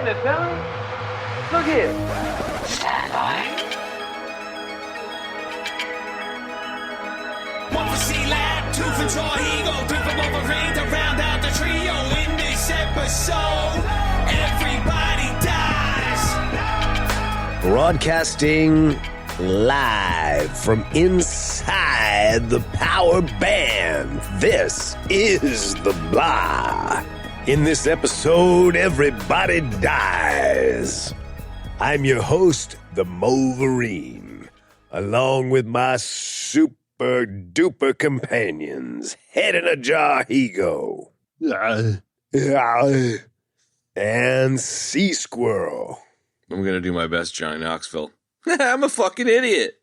business, fellas. Look here. Stand by. One for C-Lab, two for Troy Eagle, three for Wolverine to round out the trio. In this episode, everybody dies. Broadcasting live from inside the power band. This is the Blah. In this episode, everybody dies. I'm your host, the Wolverine, along with my super duper companions. Head in a jar he go. And Sea Squirrel. I'm going to do my best, Johnny Knoxville. I'm a fucking idiot.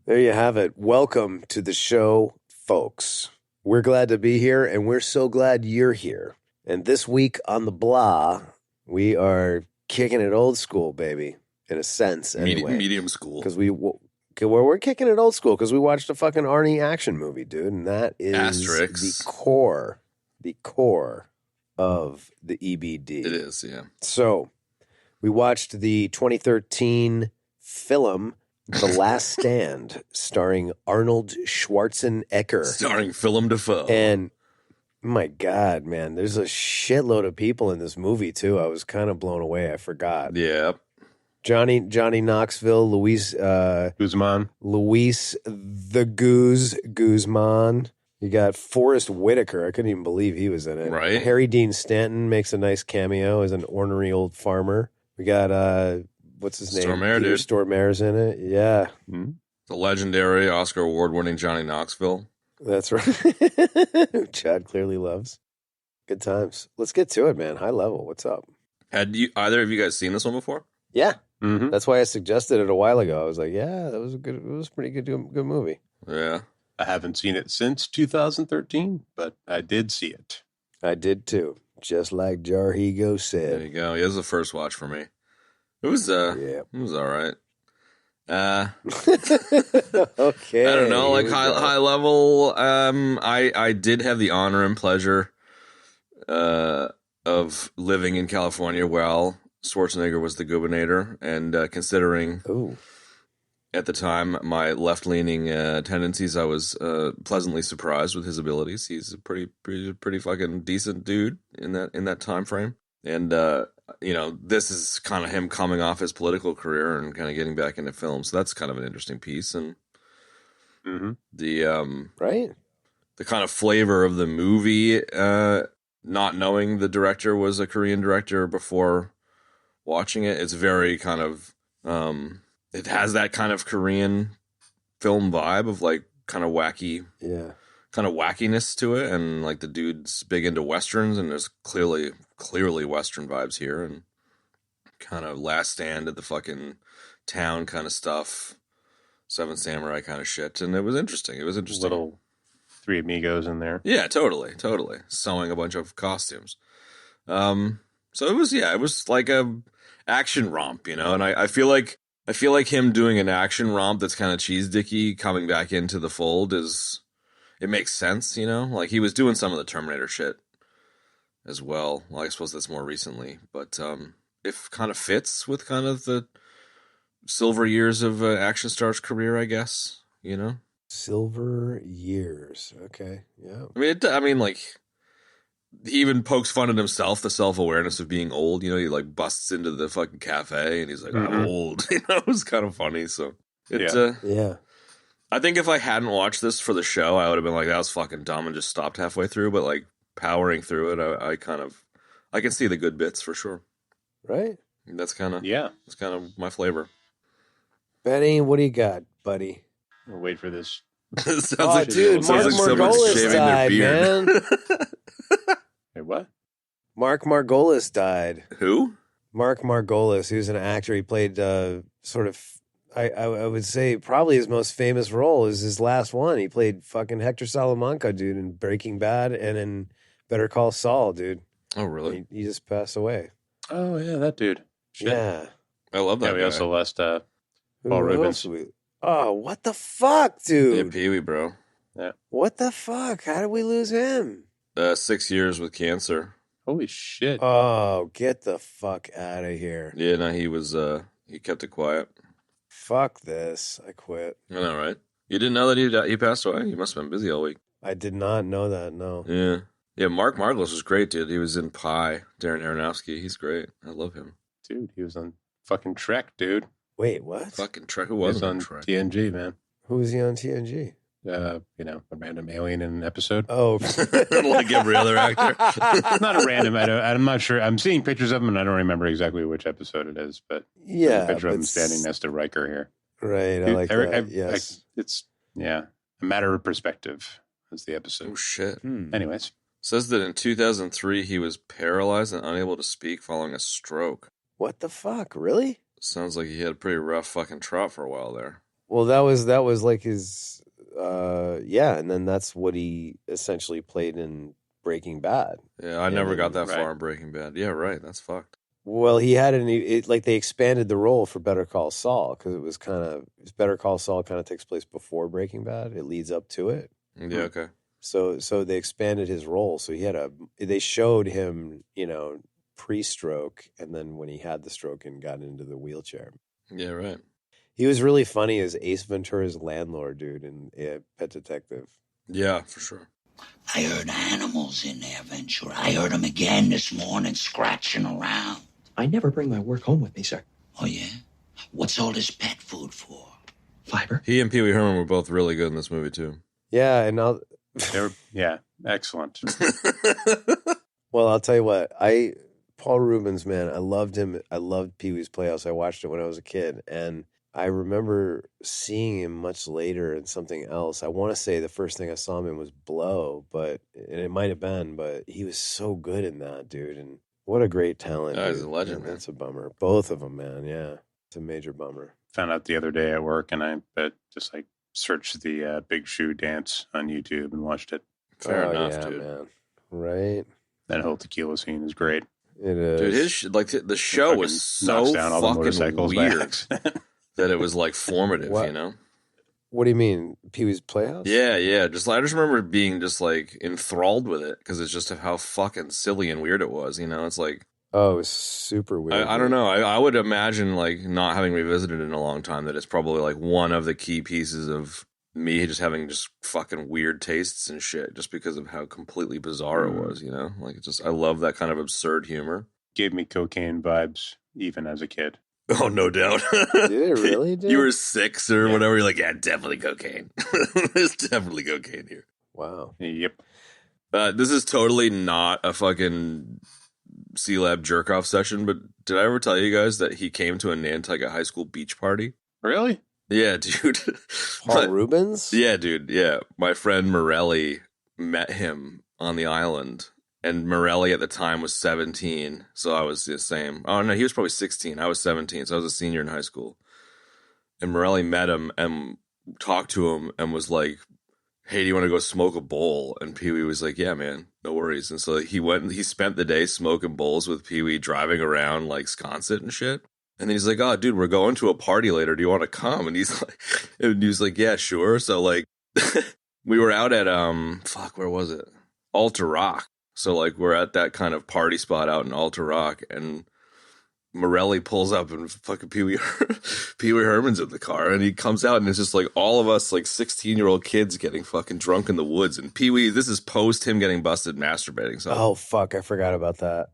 There you have it. Welcome to the show, folks. We're glad to be here, and we're so glad you're here. And this week on the Blah, we are kicking it old school, baby, in a sense, anyway. Medium school. Because we're kicking it old school because we watched a fucking Arnie action movie, dude, and that is Asterix. the core of the EBD. It is, yeah. So, we watched the 2013 film The Last Stand, starring Arnold Schwarzenegger. Starring Willem Dafoe. And, my God, man, there's a shitload of people in this movie, too. I was kind of blown away. I forgot. Yeah. Johnny Knoxville, Guzman. Luis the Guzman. You got Forrest Whitaker. I couldn't even believe he was in it. Right. Harry Dean Stanton makes a nice cameo as an ornery old farmer. We got, what's his name? Stormare, Peter dude. Stormare's in it. Yeah. Mm-hmm. The legendary Oscar award-winning Johnny Knoxville. That's right. Who Chad clearly loves. Good times. Let's get to it, man. High level. What's up? Had either of you guys seen this one before? Yeah. Mm-hmm. That's why I suggested it a while ago. I was like, yeah, it was a pretty good movie. Yeah. I haven't seen it since 2013, but I did see it. I did too. Just like Jarhigo said. There you go. Yeah, this is the first watch for me. It was it was all right. Okay. I don't know, like high level. I did have the honor and pleasure of living in California while Schwarzenegger was the governor, and considering at the time my left-leaning tendencies, I was pleasantly surprised with his abilities. He's a pretty fucking decent dude in that time frame, and this is kind of him coming off his political career and kind of getting back into film. So that's kind of an interesting piece, and the kind of flavor of the movie, not knowing the director was a Korean director before watching it, it's very kind of it has that kind of Korean film vibe of like kind of wacky, kind of wackiness to it, and like the dude's big into westerns, and there's clearly western vibes here, and kind of Last Stand at the fucking town kind of stuff, Seven Samurai kind of shit, and it was interesting. Little Three Amigos in there. Yeah, totally sewing a bunch of costumes. So it was like a action romp, and I feel like him doing an action romp that's kind of cheese dicky coming back into the fold it makes sense, like he was doing some of the Terminator shit as well. I suppose that's more recently, but it kind of fits with kind of the silver years of action star's career, I guess, Silver years. Okay. Yeah. I mean, like, he even pokes fun at himself, the self-awareness of being old. He like busts into the fucking cafe and he's like, I'm old. It was kind of funny. So yeah. I think if I hadn't watched this for the show, I would have been like, that was fucking dumb, and just stopped halfway through. But like powering through it, I can see the good bits for sure. Right. That's kind of my flavor. Benny, what do you got, buddy? I'll wait for this. Dude, Mark Margolis died, man. Hey, what? Mark Margolis died. Who? Mark Margolis. He was an actor. He played sort of, I would say probably his most famous role is his last one. He played fucking Hector Salamanca, dude, in Breaking Bad and in Better Call Saul, dude. Oh, really? He just passed away. Oh, yeah, that dude. Shit. Yeah. I love that we guy. also lost Paul Rubens. Oh, what the fuck, dude? Yeah, Peewee, bro. Yeah. What the fuck? How did we lose him? 6 years with cancer. Holy shit. Oh, get the fuck out of here. Yeah, no, he kept it quiet. Fuck this. I quit. I know, right? You didn't know that he passed away? You must have been busy all week. I did not know that, no. Yeah. Yeah, Margolis was great, dude. He was in Pi. Darren Aronofsky. He's great. I love him. Dude, he was on fucking Trek, dude. Wait, what? Fucking Trek. Who He was was on Trek? TNG, man. Who was he on TNG? A random alien in an episode. Oh. Like every other actor. Not a random. I'm not sure. I'm seeing pictures of him, and I don't remember exactly which episode it is. But Yeah. there's a picture of him but standing next to Riker here. Right, I like that. Yes. It's a matter of perspective. Is the episode. Oh, shit. Anyways, Says that in 2003 he was paralyzed and unable to speak following a stroke. What the fuck? Really? Sounds like he had a pretty rough fucking trot for a while there. Well, that was like his and then that's what he essentially played in Breaking Bad. Yeah, I never got that right. far in Breaking Bad. Yeah, right. That's fucked. Well, he had they expanded the role for Better Call Saul because it was Better Call Saul kind of takes place before Breaking Bad. It leads up to it. Yeah, okay. So they expanded his role. So they showed him, pre-stroke, and then when he had the stroke and got into the wheelchair. Yeah, right. He was really funny as Ace Ventura's landlord, dude, in Pet Detective. Yeah, for sure. I heard animals in there, Ventura. I heard them again this morning scratching around. I never bring my work home with me, sir. Oh, yeah? What's all this pet food for? Fiber. He and Peewee Herman were both really good in this movie, too. Yeah, and excellent. Well, I'll tell you what, Paul Rubens, man, I loved him. I loved Pee-wee's Playhouse. I watched it when I was a kid, and I remember seeing him much later in something else. I want to say the first thing I saw him in was Blow, and it might have been, but he was so good in that, dude. And what a great talent. Yeah, he's dude. a legend, man. That's a bummer. Both of them, man. Yeah. It's a major bummer. Found out the other day at work, and I just searched the Big Shoe dance on YouTube and watched it. Fair enough, yeah, dude. Man. Right? That whole tequila scene is great. It is. Dude, the show was so knocks down all the fucking motorcycles by weird accident. that it was like formative, What? you know? What do you mean? Pee-wee's Playhouse? Yeah. I just remember being just like enthralled with it because it's just how fucking silly and weird it was, you know? It's like, Oh, it was super weird. I don't know. I would imagine, like, not having revisited it in a long time, that it's probably like one of the key pieces of me just having just fucking weird tastes and shit just because of how completely bizarre it was, you know? Like, I love that kind of absurd humor. Gave me cocaine vibes even as a kid. Oh, no doubt. Did it really, dude? You were 6 or whatever. You're like, yeah, definitely cocaine. There's definitely cocaine here. Wow. Yep. This is totally not a fucking C-Lab jerk-off session, but did I ever tell you guys that he came to a Nantucket high school beach party? Really? Yeah, dude. Paul Rubens? Yeah, dude. Yeah. My friend Morelli met him on the island, and Morelli at the time was 17, so I was the same. Oh, no, he was probably 16. I was 17, so I was a senior in high school. And Morelli met him and talked to him and was like, hey, do you want to go smoke a bowl? And Pee-wee was like, yeah, man, no worries. And so he went and he spent the day smoking bowls with Pee-wee, driving around like Sconset and shit. And then he's like, oh, dude, we're going to a party later. Do you want to come? And he's like, yeah, sure. So like we were out at, where was it? Alta Rock. So like we're at that kind of party spot out in Alta Rock, and Morelli pulls up and fucking Peewee Herman's in the car, and he comes out and it's just like all of us like 16-year-old kids getting fucking drunk in the woods, and Peewee, this is post him getting busted masturbating. So Oh, fuck. I forgot about that.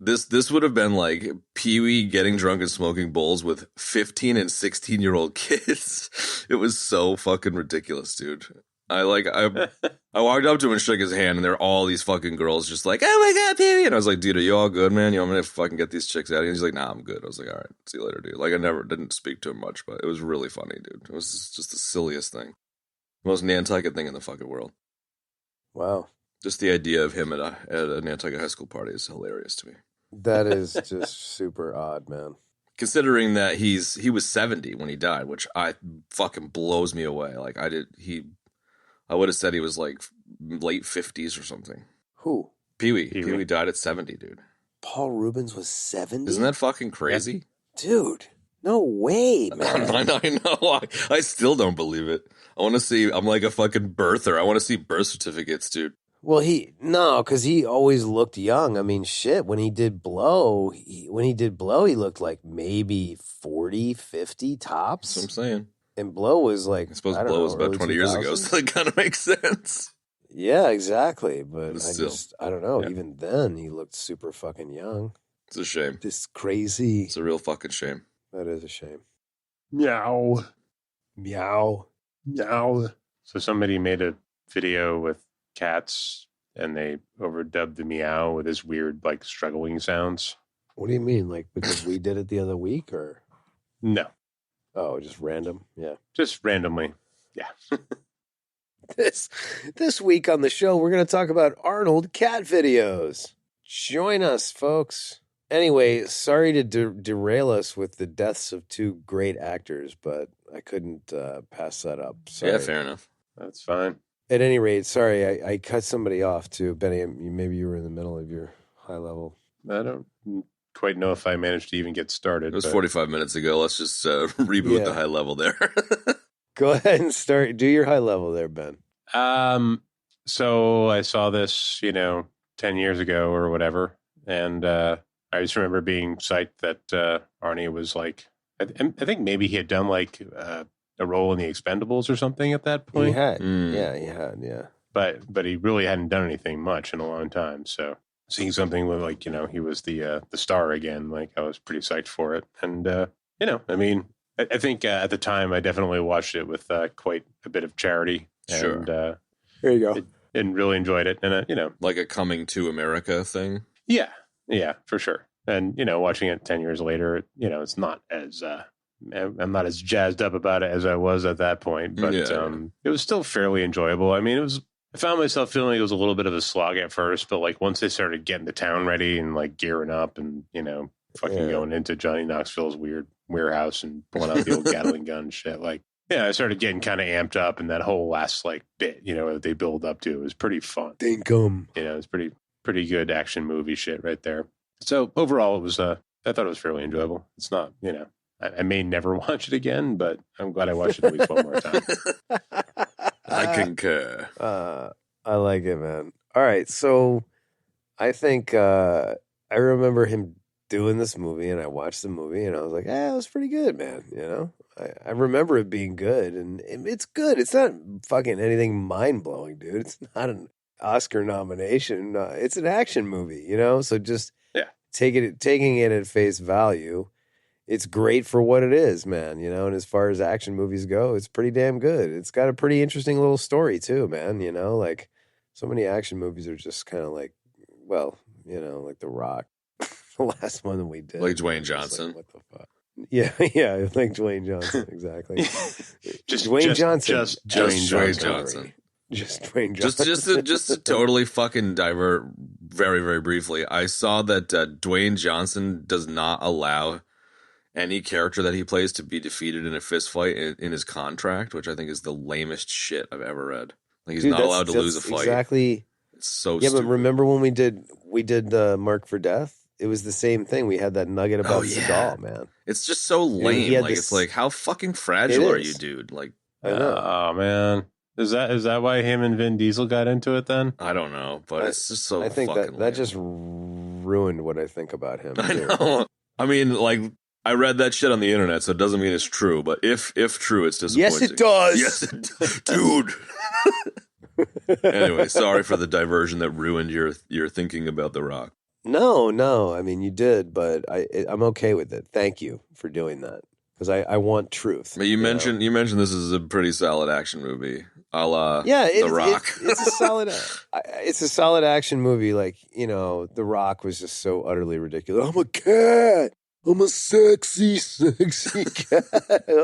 this would have been like Peewee getting drunk and smoking bowls with 15 and 16-year-old kids. It was so fucking ridiculous, dude. I walked up to him and shook his hand, and there are all these fucking girls just like, oh my God, Peewee. And I was like, dude, are you all good, man? You want me to fucking get these chicks out of here? He's like, nah, I'm good. I was like, all right, see you later, dude. Like, I never didn't speak to him much, but it was really funny, dude. It was just the silliest thing. The most Nantucket thing in the fucking world. Wow. Just the idea of him at a Nantucket high school party is hilarious to me. That is just super odd, man. Considering that he was 70 when he died, which fucking blows me away. Like I would have said he was like late 50s or something. Who? Peewee. Peewee died at 70, dude. Paul Rubens was 70? Isn't that fucking crazy? Dude, no way, man. I know. I still don't believe it. I want to see, I'm like a fucking birther. I want to see birth certificates, dude. Well, because he always looked young. I mean, shit, when he did Blow, he looked like maybe 40, 50 tops. That's what I'm saying. And Blow was like, I suppose I don't Blow know, was about early 20 years ago, 2000s? so that kind of makes sense. Yeah, exactly. But Still. I don't know. Yeah. Even then, he looked super fucking young. It's a shame. This crazy. It's a real fucking shame. That is a shame. Meow. Meow. Meow. So somebody made a video with cats and they overdubbed the meow with his weird, like, struggling sounds. What do you mean? Like, because we did it the other week, or? No, Oh, just random? Yeah. just randomly. Yeah. This week on the show, we're going to talk about Arnold cat videos. Join us, folks. Anyway, sorry to derail us with the deaths of two great actors, but I couldn't pass that up. Sorry. Yeah, fair enough. That's fine. At any rate, sorry, I cut somebody off too. Benny, maybe you were in the middle of your high level. I don't quite know if I managed to even get started. It was but 45 minutes ago. Let's just reboot the high level there. Go ahead and start. Do your high level there, Ben. So I saw this, 10 years ago or whatever. And I just remember being psyched that Arnie was like, I think maybe he had done like a role in the Expendables or something at that point. He had. Mm. Yeah, he had, yeah. But he really hadn't done anything much in a long time. So seeing something with like, he was the star again, like I was pretty psyched for it. And, I mean, I think at the time I definitely watched it with quite a bit of charity. Sure. And, Here you go. and really enjoyed it. And, Like a Coming to America thing. Yeah, for sure. And, watching it 10 years later, it's not as, I'm not as jazzed up about it as I was at that point, but it was still fairly enjoyable. I mean, I found myself feeling like it was a little bit of a slog at first, but like once they started getting the town ready and like gearing up and, fucking going into Johnny Knoxville's weird warehouse and pulling out the old Gatling gun and shit, like, yeah, I started getting kind of amped up, and that whole last like bit, that they build up to, was pretty fun. Dinkum. It's pretty good action movie shit right there. So overall, it was I thought it was fairly enjoyable. It's not, I may never watch it again, but I'm glad I watched it at least one more time. I concur. I like it, man. All right, so I think I remember him doing this movie, and I watched the movie, and I was like, it was pretty good, man. I remember it being good, and it's good. It's not fucking anything mind-blowing, dude. It's not an Oscar nomination. It's an action movie, So just taking it at face value, it's great for what it is, man. And as far as action movies go, it's pretty damn good. It's got a pretty interesting little story too, man. Like so many action movies are just kind of like, well, like The Rock, the last one that we did, Like Dwayne Johnson. Like, what the fuck? Yeah, like Dwayne Johnson, exactly. Dwayne Johnson. Just Dwayne Johnson. Just Dwayne Johnson. Just to totally fucking divert very, very briefly, I saw that Dwayne Johnson does not allow any character that he plays to be defeated in a fist fight in his contract, which I think is the lamest shit I've ever read. Like he's not allowed to lose a fight. Exactly. It's so yeah, stupid. but remember when we did the Mark for Death? It was the same thing. We had that nugget about Seagal, man. It's just so lame. Like it's like, how fucking fragile are you, dude? Like, I know. Oh man. Is that why him and Vin Diesel got into it then? I don't know, but it's just so. I think fucking that just ruined what I think about him. I too. know. I mean, like I read that shit on the internet, so it doesn't mean it's true. But if true, it's disappointing. Yes, it does. Yes, it does, dude. Anyway, sorry for the diversion that ruined your thinking about The Rock. No. I mean, you did, but I'm okay with it. Thank you for doing that because I want truth. But you mentioned this is a pretty solid action movie. A la The Rock. It's a solid action movie. Like, The Rock was just so utterly ridiculous. I'm a cat. I'm a sexy cat.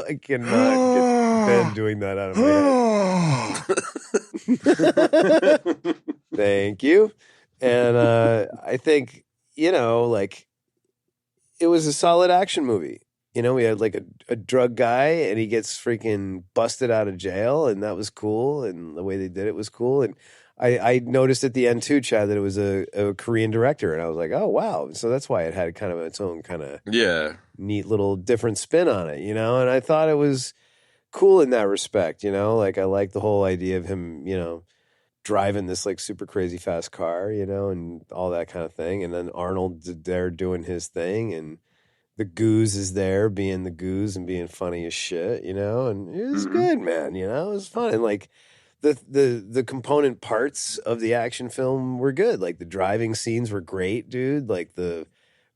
I cannot get Ben doing that out of my head. Thank you. And I think, like, it was a solid action movie. We had like a drug guy and he gets freaking busted out of jail, and that was cool. And the way they did it was cool. And I noticed at the end too, Chad, that it was a Korean director. And I was like, oh, wow. So that's why it had kind of its own kind of neat little different spin on it, And I thought it was cool in that respect, Like I like the whole idea of him, driving this like super crazy fast car, you know, and all that kind of thing. And then Arnold there doing his thing, and the Goose is there being the Goose and being funny as shit, you know, and it was good, man. You know, it was fun. And like the component parts of the action film were good. Like the driving scenes were great, dude. Like the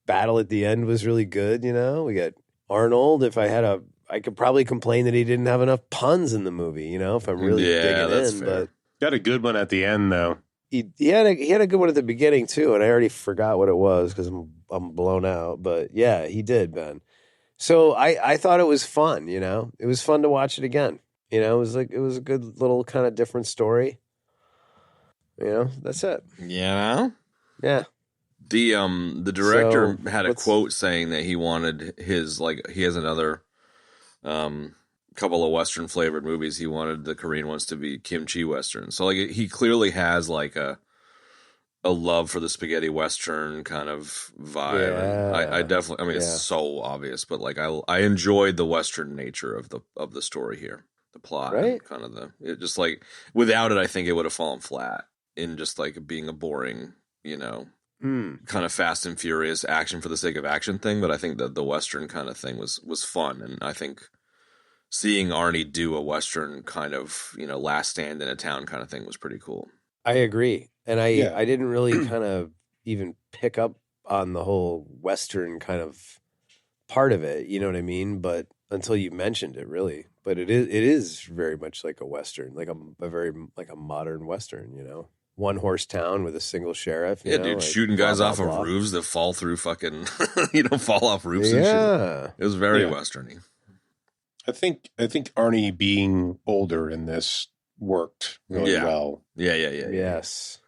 battle at the end was really good, you know. We got Arnold. I could probably complain that he didn't have enough puns in the movie, you know, if I'm really digging in. Fair. But got a good one at the end, though. he had a good one at the beginning too, and I already forgot what it was because I'm blown out. But yeah, he did, Ben. So I thought it was fun, you know. It was fun to watch it again. You know, it was a good little kind of different story. You know, that's it. Yeah. Yeah. The director had a quote saying that he wanted he has another couple of Western flavored movies. He wanted the Korean ones to be kimchi Western. So like he clearly has like a love for the spaghetti Western kind of vibe. Yeah. And I definitely, I mean, it's so obvious, but like I enjoyed the Western nature of the story here, the plot, right? And kind of it just like without it, I think it would have fallen flat in just like being a boring, you know, kind of Fast and Furious action for the sake of action thing. But I think that the Western kind of thing was fun, and I think seeing Arnie do a Western kind of, you know, last stand in a town kind of thing was pretty cool. I agree. And I didn't really kind of even pick up on the whole Western kind of part of it, you know what I mean? But until you mentioned it, really. But it is very much like a Western, like a very like a modern Western, you know? One horse town with a single sheriff. Yeah, dude, like, shooting guys off of roofs that fall through fucking, fall off roofs and shit. It was very Western-y. I think Arnie being older in this worked really well. Yeah. Yes.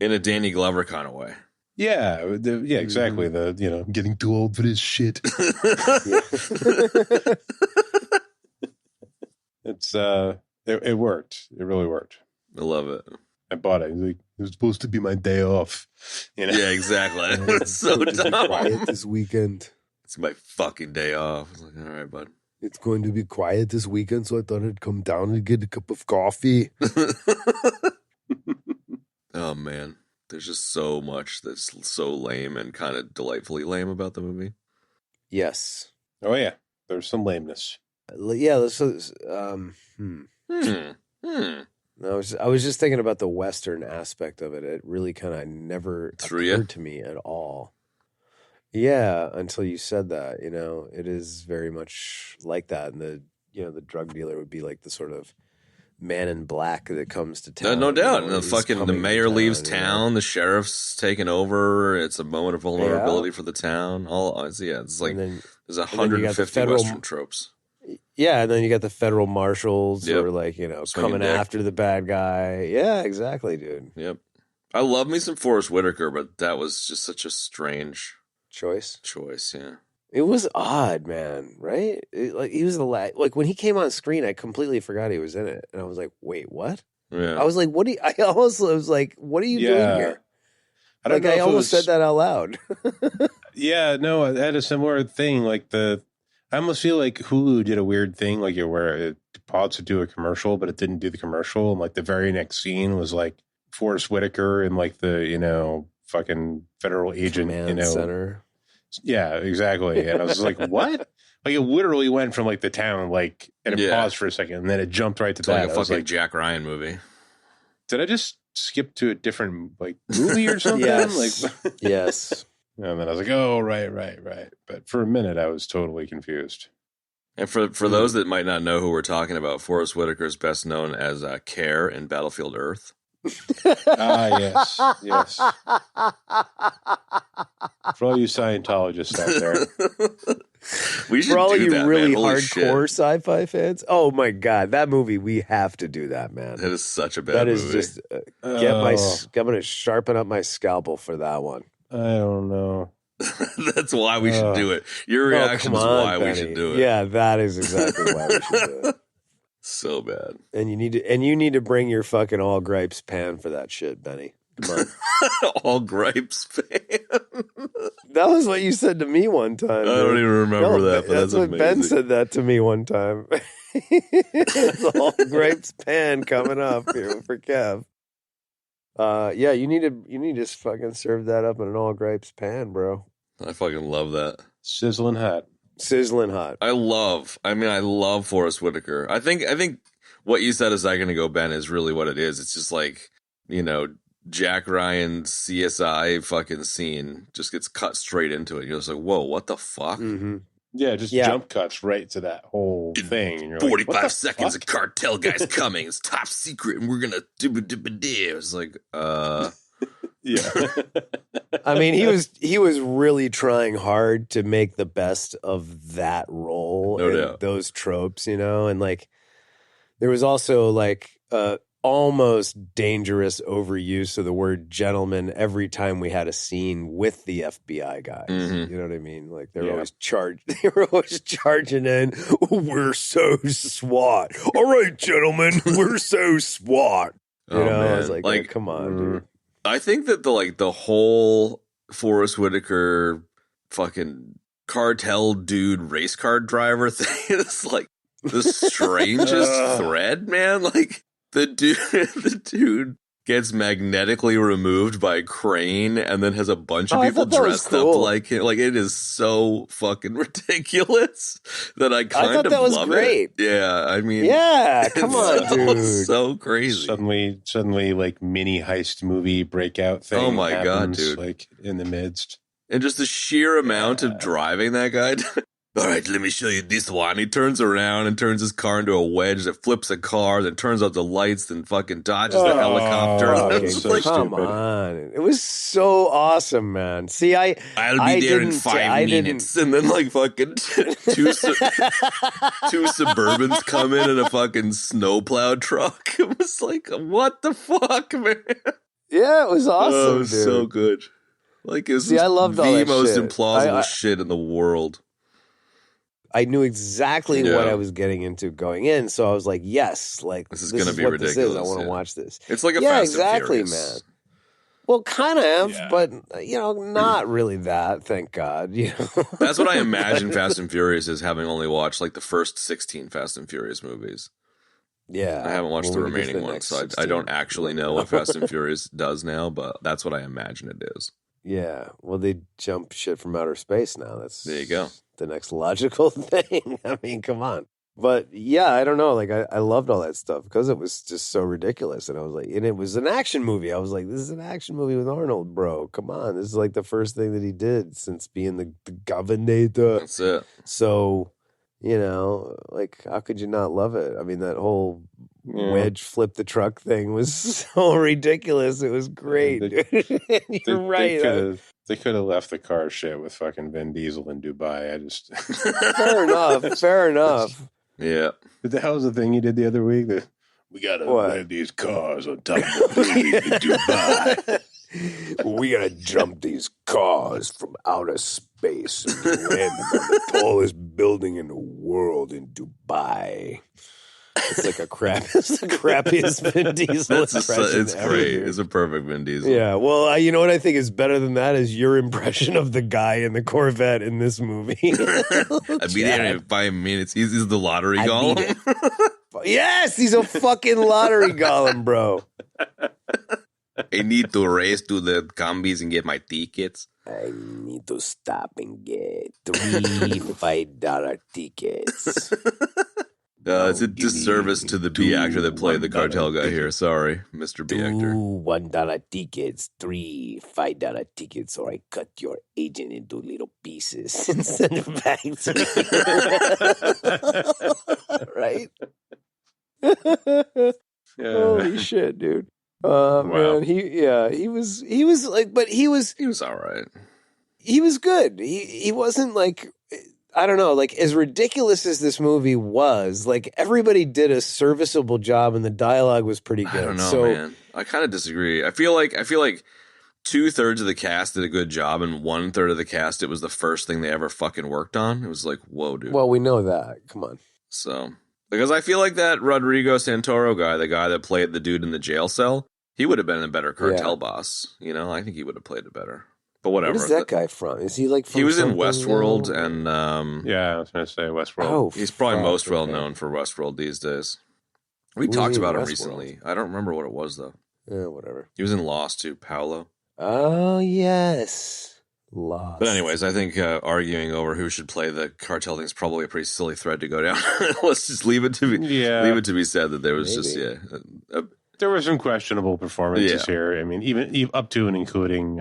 In a Danny Glover kind of way. Yeah, exactly. The getting too old for this shit. It worked. It really worked. I love it. I bought it. It was supposed to be my day off. You know? Yeah, exactly. It's so dumb. Quiet this weekend. It's my fucking day off. I was like, all right, bud. It's going to be quiet this weekend, so I thought I'd come down and get a cup of coffee. Oh, man. There's just so much that's so lame and kind of delightfully lame about the movie. Yes. Oh, yeah. There's some lameness. Yeah. I was just thinking about the Western aspect of it. It really kind of never occurred to me at all. Yeah, until you said that, you know, it is very much like that. And the drug dealer would be like the sort of man in black that comes to town. No doubt. You know, the mayor leaves town, the sheriff's taken over. It's a moment of vulnerability for the town. It's like there's 150 Western tropes. Yeah, and then you got the federal marshals who are like, you know, coming after the bad guy. Yeah, exactly, dude. Yep. I love me some Forrest Whitaker, but that was just such a strange choice, yeah. It was odd, man, right? He was like when he came on screen, I completely forgot he was in it. And I was like, wait, what? Yeah. I was like, what are you doing here? I almost said that out loud. Yeah, no, I had a similar thing. Like I almost feel like Hulu did a weird thing, like where it paused to do a commercial, but it didn't do the commercial. And like the very next scene was like Forrest Whitaker and like the, you know, fucking federal agent, Command center. Yeah, exactly. And I was like, what? Like it literally went from like the town, like, and it paused for a second, and then it jumped right to that. Like a fucking Jack Ryan movie. Did I just skip to a different like movie or something? Yes. Like, yes. And then I was like, oh, right. But for a minute, I was totally confused. And for those that might not know who we're talking about, Forrest Whitaker is best known as Care in Battlefield Earth. Yes. For all you Scientologists out there. We should For all do you that, really man. Holy hardcore shit. sci-fi fans. Oh my God, that movie, we have to do that, man. That is such a bad movie. That is just, I'm going to sharpen up my scalpel for that one. I don't know. That's why we should do it. Your reaction is why we should do it. Yeah, that is exactly why we should do it. So bad. And you need to bring your fucking all gripes pan for that shit, Benny. Come on. All gripes pan. That was what you said to me one time. I don't even remember that, but that's what amazing. Ben said that to me one time. It's all gripes pan coming up here for Kev. Yeah, you need to fucking serve that up in an all grapes pan, bro. I fucking love that. Sizzling hot. Sizzling hot. I love Forrest Whitaker. I think what you said a second ago, Ben, is really what it is. It's just like, Jack Ryan's CSI fucking scene just gets cut straight into it. You're just like, whoa, what the fuck? Mm-hmm. Yeah, jump cuts right to that whole thing. And you're 45 like, seconds, a cartel guy's coming. It's top secret, and we're gonna It's like, yeah. I mean, he was really trying hard to make the best of that role No and doubt. those tropes, and like there was also like almost dangerous overuse of the word gentleman every time we had a scene with the FBI guys. Mhm. You know what I mean? Like they were always charging in. We're so SWAT. All right, gentlemen, we're so SWAT. You know, I was like, oh, come on, dude. I think that the whole Forrest Whitaker fucking cartel dude race car driver thing is like the strangest thread, man. Like the dude gets magnetically removed by a crane and then has a bunch of people dressed up like him. Like, it is so fucking ridiculous that I kind of that was love great. it. Yeah, I mean, yeah, come on, dude. So crazy. Suddenly, like mini heist movie breakout thing. Oh my God, happens, dude! Like in the midst, and just the sheer amount of driving that guy. All right, let me show you this one. He turns around and turns his car into a wedge that flips a car, then turns out the lights, then fucking dodges the helicopter. It's like, come on. It was so awesome, man. See, I'll be there in 5 minutes. And then like fucking two Suburbans come in a fucking snowplow truck. It was like, what the fuck, man? Yeah, it was awesome, Oh, it was dude. so good. Like, it's I loved all the that most shit. implausible shit in the world. I knew exactly what I was getting into going in, so I was like, "Yes, like this is going to be ridiculous. This is. I want to watch this." It's like a Fast exactly, and Furious. Man. Well, kind of, but not really that. Thank God. That's what I imagine Fast and Furious is, having only watched like the first 16 Fast and Furious movies. Yeah, I haven't watched the remaining ones, so I don't actually know what Fast and Furious does now, but that's what I imagine it is. Yeah, well, they jump shit from outer space now. There you go. The next logical thing. I mean, come on. But yeah, I don't know. Like, I loved all that stuff because it was just so ridiculous. And I was like, and it was an action movie. I was like, this is an action movie with Arnold, bro. Come on. This is like the first thing that he did since being the governor. That's it. So, like, how could you not love it? I mean, that whole wedge flip the truck thing was so ridiculous. It was great. You're right. They could have left the car shit with fucking Vin Diesel in Dubai. Fair enough. Yeah. But the hell's the thing you did the other week? We gotta land these cars on top of the Dubai. We gotta jump these cars from outer space and land them on the tallest building in the world in Dubai. It's like it's the crappiest Vin Diesel impression it's ever, great. dude. It's a perfect Vin Diesel. Yeah, well, you know what I think is better than that is your impression of the guy in the Corvette in this movie. I'd be there in 5 minutes. He's the lottery golem. Yes, he's a fucking lottery golem, bro. I need to race to the combis and get my tickets. I need to stop and get 3 $5 tickets. It's a disservice to the B actor that played the cartel guy here. Sorry, Mr. B actor. 2 $1 tickets, 3 $5 tickets, or I cut your agent into little pieces and send it back to me. Right? Holy shit, dude. Man, he was like, but he was all right. He was good. He wasn't like, I don't know, like as ridiculous as this movie was, like everybody did a serviceable job and the dialogue was pretty good. I don't know, man. I kind of disagree. I feel like 2/3 of the cast did a good job, and 1/3 of the cast, it was the first thing they ever fucking worked on. It was like, whoa, dude. Well, we know that. Come on. So, because I feel like that Rodrigo Santoro guy, the guy that played the dude in the jail cell, he would have been a better cartel boss. I think he would have played it better. But whatever. What is that guy from? Is he like from He was in something, Westworld and yeah, I was going to say Westworld. Oh, he's probably most well known for Westworld these days. We talked about him recently. I don't remember what it was though. Whatever. He was in Lost too, Paolo. Oh, yes. Lost. But anyways, I think arguing over who should play the cartel thing is probably a pretty silly thread to go down. Let's just leave it to be said that there was just there were some questionable performances here. I mean, even up to and including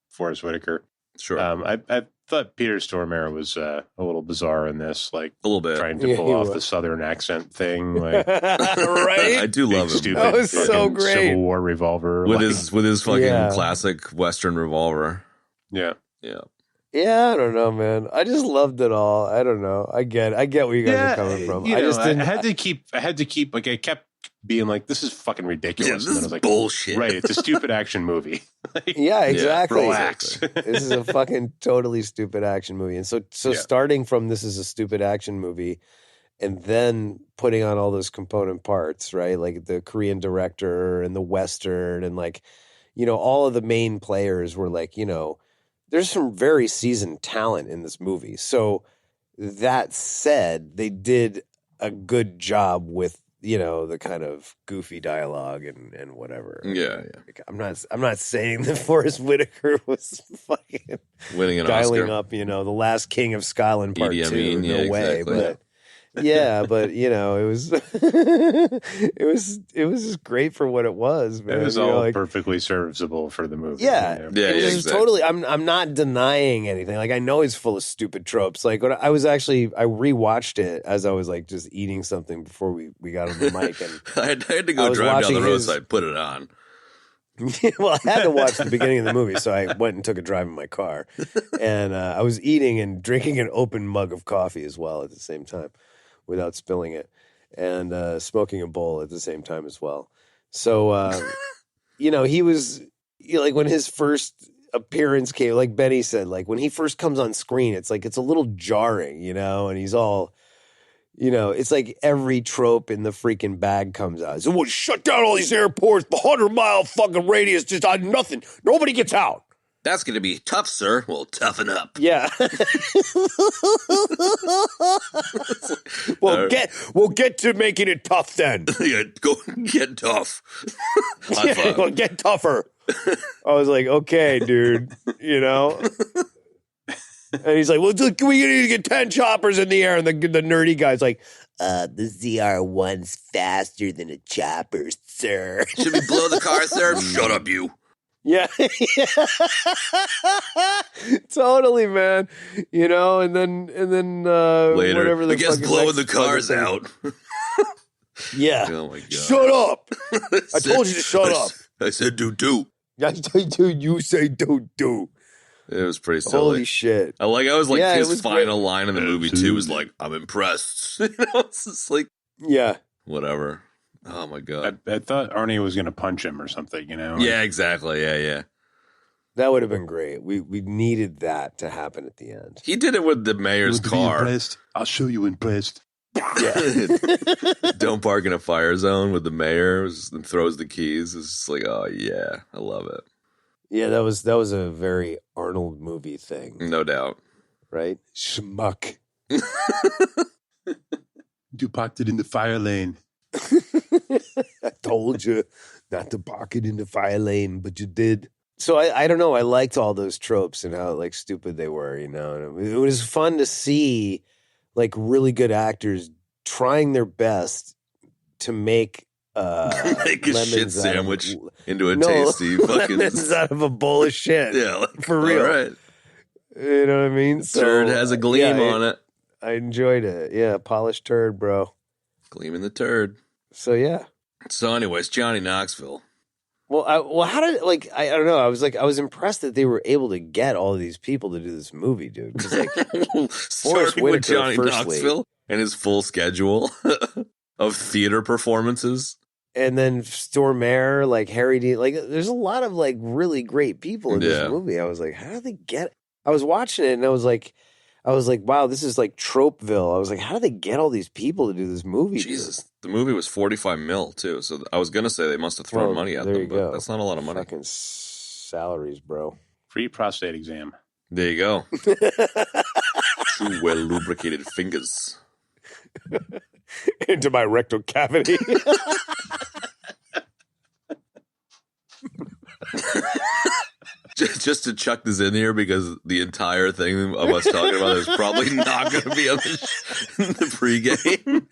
Forrest Whitaker. Sure. I thought Peter Stormare was a little bizarre in this, like a little bit trying to pull off the Southern accent thing. Like, right? I do love him. Stupid, that was so great. Civil War revolver with his fucking classic Western revolver. Yeah. I don't know, man. I just loved it all. I don't know. I get where you guys are coming from. I had to keep like I kept being like, this is fucking ridiculous. Yeah, this is like, bullshit. Right, it's a stupid action movie. Yeah, exactly. Relax. This is a fucking totally stupid action movie. And so starting from this is a stupid action movie and then putting on all those component parts, right? Like the Korean director and the Western and like, all of the main players were like, there's some very seasoned talent in this movie. So that said, they did a good job with, the kind of goofy dialogue and whatever. Yeah. Like, I'm not saying that Forrest Whitaker was fucking winning an dialing Oscar. up, the Last King of Scotland Part 2. No way. Exactly. But but it was it was just great for what it was, man. It was all perfectly serviceable for the movie. Yeah. It was totally I'm not denying anything. Like I know it's full of stupid tropes. Like when I rewatched it as I was like just eating something before we got on the mic and I had to go drive down the road, so I put it on. Well, I had to watch the beginning of the movie, so I went and took a drive in my car. And I was eating and drinking an open mug of coffee as well at the same time without spilling it, and smoking a bowl at the same time as well. So, he was like when his first appearance came, like Benny said, like when he first comes on screen, it's like it's a little jarring, and he's all, it's like every trope in the freaking bag comes out. So we'll shut down all these airports, the 100-mile fucking radius, just on nothing. Nobody gets out. That's going to be tough, sir. Well, toughen up. Yeah. We'll get to making it tough then. Yeah, go get tough. Well, get tougher. I was like, okay, dude, And he's like, well, we need to get 10 choppers in the air. And the nerdy guy's like, the ZR1's faster than a chopper, sir. Should we blow the car, sir? Shut up, you. Yeah. Totally, man. And then later, whatever the I guess blowing the cars out. Yeah. Oh my god. Shut up. I told you to shut up. I said do. I told you say do. It was pretty silly. Holy shit. His final line in the movie too was like, I'm impressed. It's just like, yeah. Whatever. Oh my god! I thought Arnie was going to punch him or something. Yeah, exactly. Yeah. That would have been great. We needed that to happen at the end. He did it with the mayor's car. I'll show you impressed. Yeah. Don't park in a fire zone with the mayor and throws the keys. It's just like, oh yeah, I love it. Yeah, that was a very Arnold movie thing. No doubt. Right? Schmuck. You parked it in the fire lane. I told you not to park it in the fire lane, but you did. So I don't know. I liked all those tropes and how like stupid they were, And it was fun to see like really good actors trying their best to make make a shit sandwich into a tasty fucking lemons out of a bowl of shit. Yeah, for real. All right. You know what I mean? Turd has a gleam on it. I enjoyed it. Yeah, polished turd, bro. Gleam in the turd. So yeah. So, anyways, Johnny Knoxville. Well, how did I don't know. I was impressed that they were able to get all of these people to do this movie, dude. Because starting with Johnny Knoxville and his full schedule of theater performances, and then Stormare, like Harry Dean, like there's a lot of like really great people in this movie. I was like, how do they get? I was watching it and I was like, wow, this is like Tropeville. I was like, how do they get all these people to do this movie? Jesus, the movie was $45 million too. So I was gonna say they must have thrown money at them, but that's not a lot of money. Fucking salaries, bro. Free prostate exam. There you go. Two well lubricated fingers into my rectal cavity. Just to chuck this in here because the entire thing of us talking about is probably not going to be on the pregame.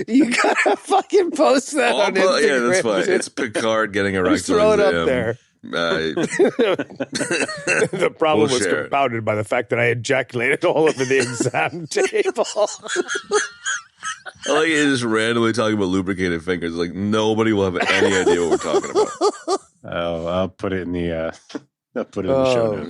You gotta fucking post that on Instagram. Yeah, that's fine. It's Picard getting a Just throw it up there. The problem was compounded by the fact that I ejaculated all over the exam table. I like you just randomly talking about lubricated fingers. Like nobody will have any idea what we're talking about. Oh, I'll put it in the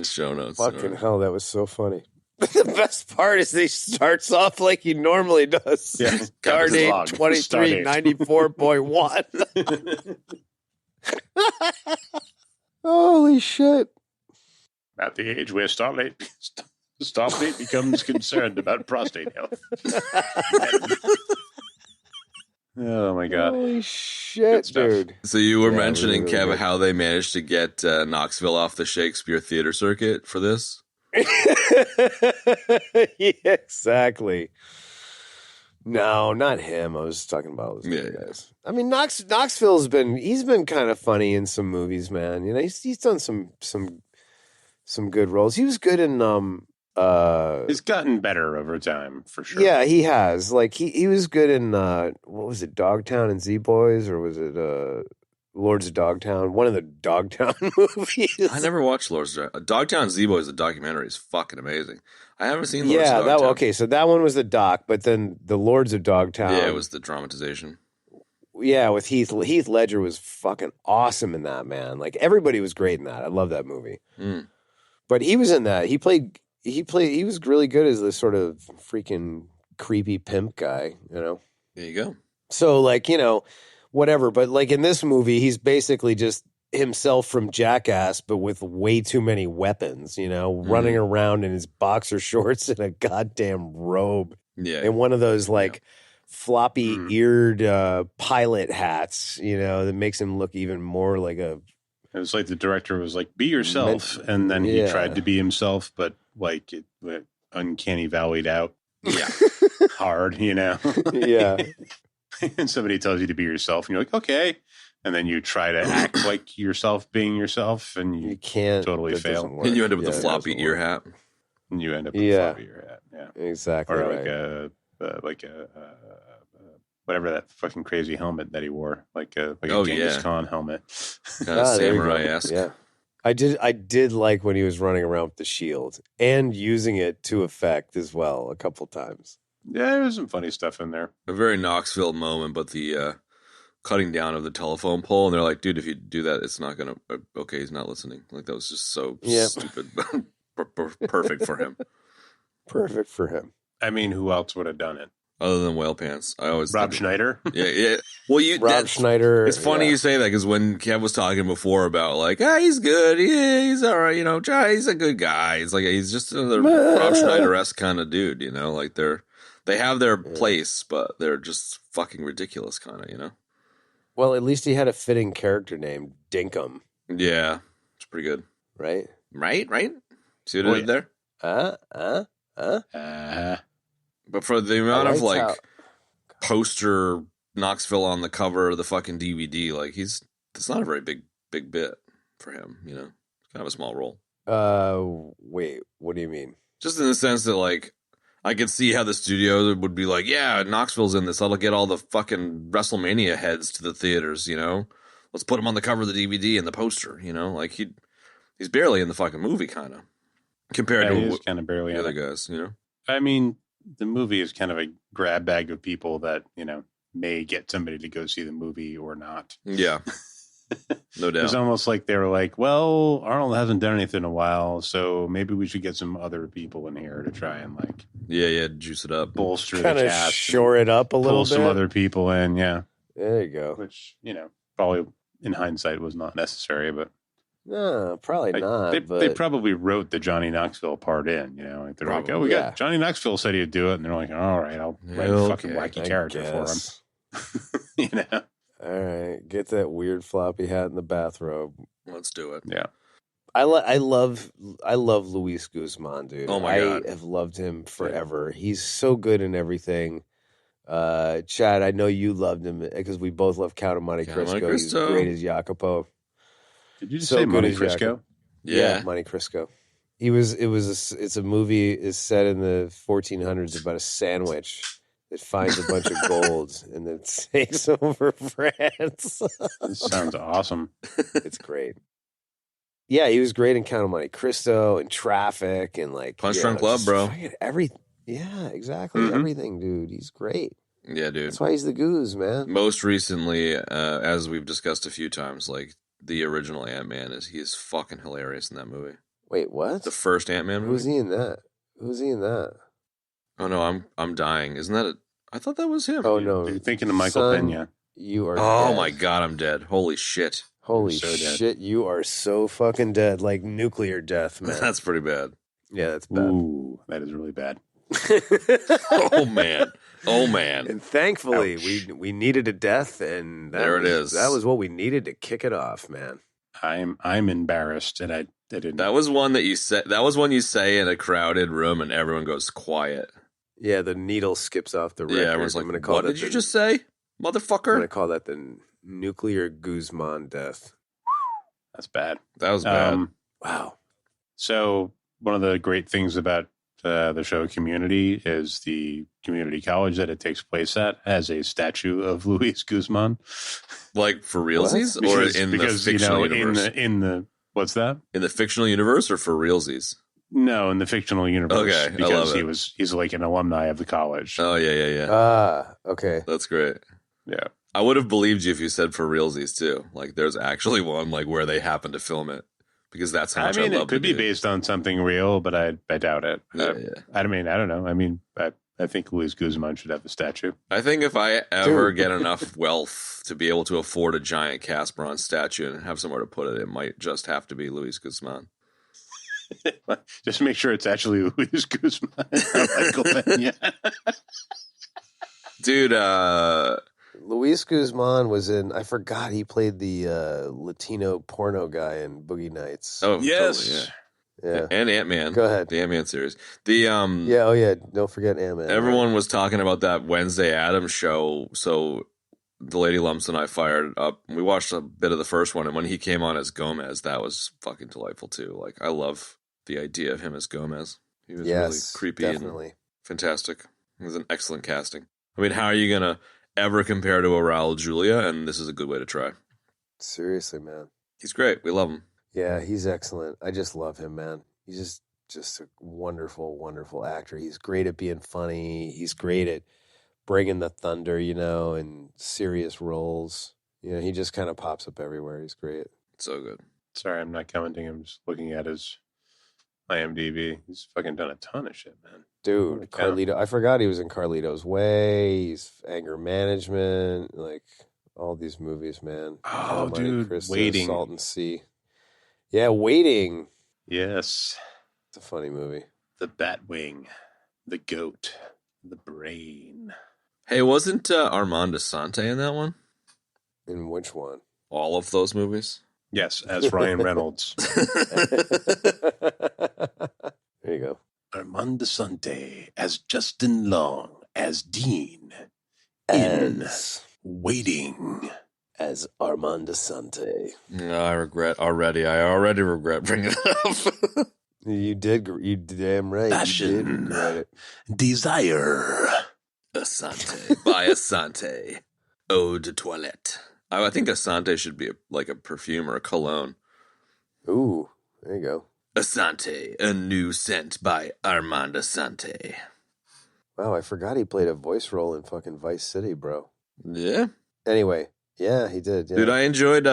show notes. Fucking hell, that was so funny. The best part is he starts off like he normally does. Yeah. Start date 2394.1. Holy shit. At the age where Starfleet becomes concerned about prostate health. Oh my god. Holy shit, dude. So you were mentioning, really, Kev, how they managed to get Knoxville off the Shakespeare theater circuit for this? Yeah, exactly. No, not him. I was talking about those guys. I mean, Knoxville's been kind of funny in some movies, man. You know, he's done some good roles. He was good in he's gotten better over time, for sure. Yeah, he has. Like he was good in what was it, Dogtown and Z-Boys, or was it Lords of Dogtown? One of the Dogtown movies. I never watched Lords of Dogtown. Z-Boys, the documentary, is fucking amazing. I haven't seen Lords of Dogtown. Okay, so that one was the doc, but then the Lords of Dogtown. Yeah, it was the dramatization. Yeah, with Heath Ledger was fucking awesome in that, man. Like everybody was great in that. I love that movie. But he was in that. He was really good as this sort of freaking creepy pimp guy, you know? There you go. So, like, you know, whatever. But, like, in this movie, he's basically just himself from Jackass, but with way too many weapons, you know, running around in his boxer shorts and a goddamn robe. Yeah. And one of those, like, floppy-eared pilot hats, you know, that makes him look even more like a... It was like the director was like, be yourself. And then he tried to be himself, but like it uncanny valleyed out. Yeah. Hard, you know? Yeah. And somebody tells you to be yourself and you're like, okay. And then you try to act like yourself being yourself and you can't totally fail. And you end up with a floppy ear hat. And you end up with a floppy ear hat. Yeah. Exactly. Or like a whatever that fucking crazy helmet that he wore, like a Genghis Khan helmet, kind of samurai-esque. Yeah, I did like when he was running around with the shield and using it to effect as well a couple times. Yeah, there was some funny stuff in there. A very Knoxville moment, but the cutting down of the telephone pole, and they're like, "Dude, if you do that, it's not gonna." Okay, he's not listening. Like that was just so stupid. Perfect for him. Perfect for him. I mean, who else would have done it? Other than Whale Pants, I always Rob Schneider. Yeah. Well, Rob Schneider. It's funny you say that because when Kev was talking before about like, he's good, he's all right, you know, he's a good guy. It's like he's just another Rob Schneider-esque kind of dude, you know, like they have their place, but they're just fucking ridiculous, kind of, you know. Well, at least he had a fitting character name, Dinkum. Yeah, it's pretty good, right? See what I did there? But for the amount of like poster Knoxville on the cover of the fucking DVD, like it's not a very big bit for him, you know. It's kind of a small role. Wait, what do you mean? Just in the sense that like I could see how the studio would be like, yeah, Knoxville's in this. That'll get all the fucking WrestleMania heads to the theaters, you know. Let's put him on the cover of the DVD and the poster, you know. Like he's barely in the fucking movie, kind of compared to kind of barely the other guys, you know. I mean, the movie is kind of a grab bag of people that, you know, may get somebody to go see the movie or not. Yeah. No doubt. It's almost like they were like, well, Arnold hasn't done anything in a while, so maybe we should get some other people in here to try and like... Yeah, juice it up. Bolster the cast. Kind of shore it up a little bit. Pull some other people in, yeah. There you go. Which, you know, probably in hindsight was not necessary, but... No, probably not. They probably wrote the Johnny Knoxville part in, you know. Like they're like, we got Johnny Knoxville said he'd do it, and they're like, all right, I'll write a fucking wacky character for him. You know. All right, get that weird floppy hat and the bathrobe. Let's do it. Yeah. I love Luis Guzman, dude. Oh my God. I have loved him forever. He's so good in everything. Chad, I know you loved him because we both love Count of Monte Cristo. He's great as Jacopo. Did you just say Monte Cristo? Yeah, Monte Cristo. It's a movie is set in the 1400s about a sandwich that finds a bunch of gold and then takes over France. This sounds awesome. It's great. Yeah, he was great in Count of Monte Cristo and Traffic and like Punch Drunk Love, bro. Yeah, exactly. Mm-hmm. Everything, dude. He's great. Yeah, dude. That's why he's the goose, man. Most recently, as we've discussed a few times, like the original Ant-Man he is fucking hilarious in that movie. Wait, what? The first Ant-Man movie? Who's he in that? Oh no, I'm dying. Isn't that I thought that was him. Oh no. You're thinking of Michael Pena. You are dead. My god, I'm dead. Holy shit. Holy shit, you are so fucking dead. Like nuclear death, man. That's pretty bad. Yeah, that's bad. Ooh, that is really bad. Oh man. And thankfully we needed a death, and there it is. That was what we needed to kick it off, man. I'm embarrassed, and I didn't. That was one that you said. That was one you say in a crowded room, and everyone goes quiet. Yeah, the needle skips off the record. Yeah, everyone's like, "What did you just say, motherfucker?" I'm gonna call that the nuclear Guzman death. That's bad. That was bad. Wow. So one of the great things about the show Community is the community college that it takes place at has a statue of Luis Guzman. Like for realsies, or in the fictional universe? In the what's that? In the fictional universe, or for realsies? No, in the fictional universe. Okay, because he's like an alumni of the college. Oh yeah. Okay, that's great. Yeah, I would have believed you if you said for realsies too. Like there's actually one like where they happen to film it, because that's how much I love it could be based on something real, but I doubt it. Yeah. I don't know. I mean, I think Luis Guzman should have a statue. I think if I ever get enough wealth to be able to afford a giant cast bronze statue and have somewhere to put it, it might just have to be Luis Guzman. Just make sure it's actually Luis Guzman. Dude, Luis Guzman was in, I forgot he played the Latino porno guy in Boogie Nights. Oh, yes. Totally, yeah. And Ant-Man. Go ahead. The Ant-Man series. Don't forget Ant-Man. Everyone was talking about that Wednesday Addams show, so the Lady Lumps and I fired up. We watched a bit of the first one, and when he came on as Gomez, that was fucking delightful too. Like, I love the idea of him as Gomez. He was really creepy and fantastic. It was an excellent casting. I mean, how are you going to ever compare to a Raul Julia? And this is a good way to try. Seriously, man. He's great. We love him. Yeah, he's excellent. I just love him, man. He's just a wonderful, wonderful actor. He's great at being funny. He's great at bringing the thunder, and serious roles. He just kind of pops up everywhere. He's great. So good. Sorry, I'm not commenting. I'm just looking at his IMDb. He's fucking done a ton of shit, man. Dude, Carlito. I forgot he was in Carlito's Way. He's Anger Management. Like, all these movies, man. Oh, dude. Cristo, Waiting. Salt and Sea. Yeah, Waiting. Yes. It's a funny movie. The Batwing. The Goat. The Brain. Hey, wasn't Armand Assante in that one? In which one? All of those movies? Yes, as Ryan Reynolds. There you go. Armand Assante as Justin Long, as Dean, as Waiting, as Armand Assante. I already regret bringing it up. You damn right. Passion, you did regret it. Desire. Assante by Assante. Eau de toilette. I think Assante should be like a perfume or a cologne. Ooh, there you go. Assante, a new scent by Armand Assante. Wow, I forgot he played a voice role in fucking Vice City, bro. Yeah. Anyway, yeah, he did. Yeah. Dude, I enjoyed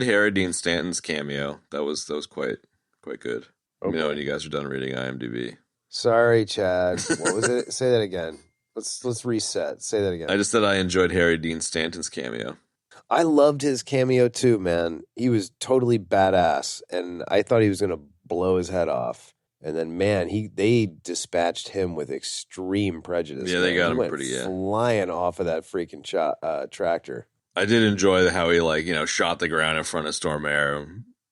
Harry Dean Stanton's cameo. That was quite good. Let me know when you guys are done reading IMDb. Sorry, Chad. What was it? Say that again. Let's reset. Say that again. I just said I enjoyed Harry Dean Stanton's cameo. I loved his cameo too, man. He was totally badass, and I thought he was going to blow his head off. And then, man, they dispatched him with extreme prejudice. Yeah, they got him pretty flying off of that freaking tractor. I did enjoy how he shot the ground in front of Storm Air.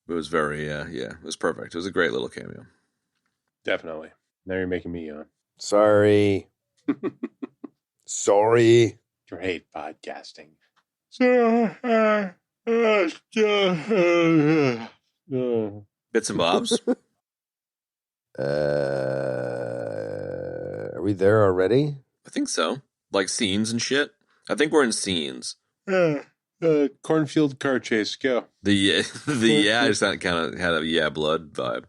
It was very it was perfect. It was a great little cameo. Definitely. Now you're making me yawn. Sorry. Sorry. Great podcasting. Bits and bobs. Are we there already? I think so. Like scenes and shit. I think we're in scenes. Cornfield car chase. Go. I just kind of had a blood vibe.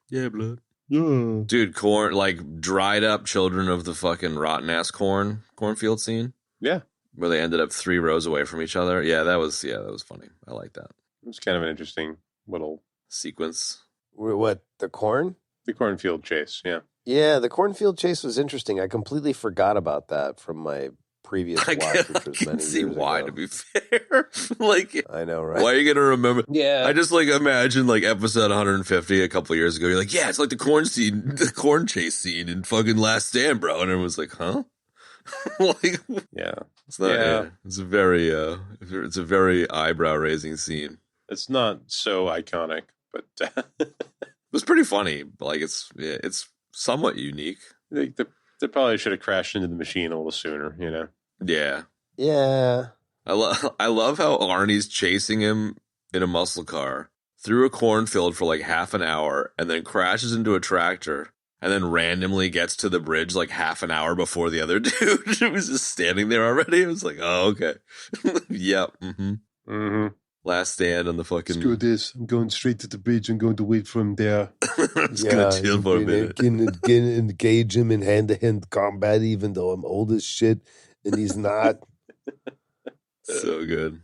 Yeah, blood. Yeah. Dude, corn, like dried up children of the fucking rotten ass cornfield scene. Yeah. Where they ended up 3 rows away from each other. Yeah, that was funny. I like that. It was kind of an interesting little sequence. What, the corn? The cornfield chase, yeah. Yeah, the cornfield chase was interesting. I completely forgot about that from my previous watch, which was many years ago. Why, to be fair. Like, I know, right? Why are you going to remember? Yeah. I just like imagine like episode 150 a couple years ago. You're like, yeah, it's like the corn chase scene in fucking Last Stand, bro. And everyone's like, huh? Like, yeah. It's not, yeah. It's a very eyebrow raising scene. It's not so iconic, but it was pretty funny. Like it's somewhat unique. They probably should have crashed into the machine a little sooner, you know? Yeah. Yeah. I love how Arnie's chasing him in a muscle car through a cornfield for like half an hour and then crashes into a tractor and then randomly gets to the bridge like half an hour before the other dude who was just standing there already. It was like, oh, okay. Yep. Mm-hmm. Mm-hmm. Last Stand on the fucking... Screw this. I'm going straight to the bridge. I'm going to wait for him there. I'm just going to chill for a minute. Can engage him in hand-to-hand combat even though I'm old as shit and he's not. So good.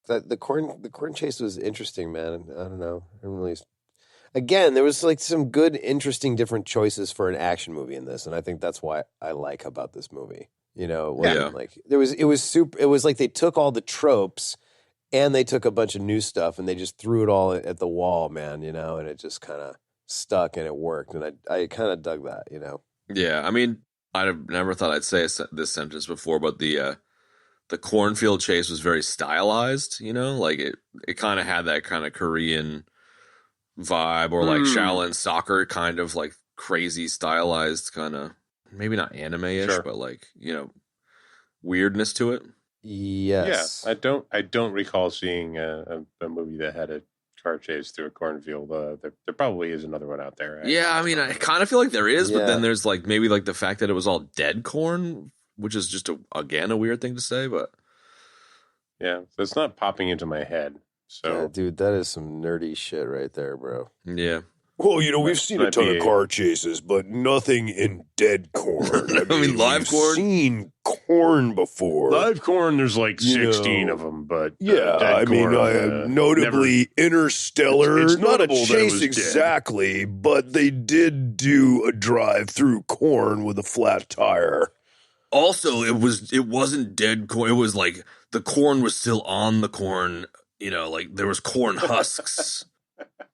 The corn chase was interesting, man. I don't know. I don't really... Again, there was like some good, interesting, different choices for an action movie in this, and I think that's why I like about this movie. You know, like it was like they took all the tropes and they took a bunch of new stuff and they just threw it all at the wall, man. You know, and it just kind of stuck and it worked, and I kind of dug that. You know. Yeah, I mean, I'd never thought I'd say this sentence before, but the cornfield chase was very stylized. You know, like it kind of had that kind of Korean vibe, or like Shaolin soccer kind of like crazy stylized kind of, maybe not anime-ish, but like, you know, weirdness to it. Yes. Yeah, I don't recall seeing a movie that had a car chase through a cornfield. There probably is another one out there. Yeah, I mean, I kind of feel like there is, but then there's like maybe like the fact that it was all dead corn, which is just again a weird thing to say, but yeah, so it's not popping into my head. So, yeah, dude, that is some nerdy shit right there, bro. Yeah. Well, you know, we've seen a ton of car chases, but nothing in dead corn. I mean, live corn? Seen corn before. Live corn, there's like 16 of them, but yeah, I mean, notably Interstellar. It's not a notable chase exactly, but they did do a drive through corn with a flat tire. Also, it wasn't dead corn. It was like the corn was still on the corn. You know, like there was corn husks.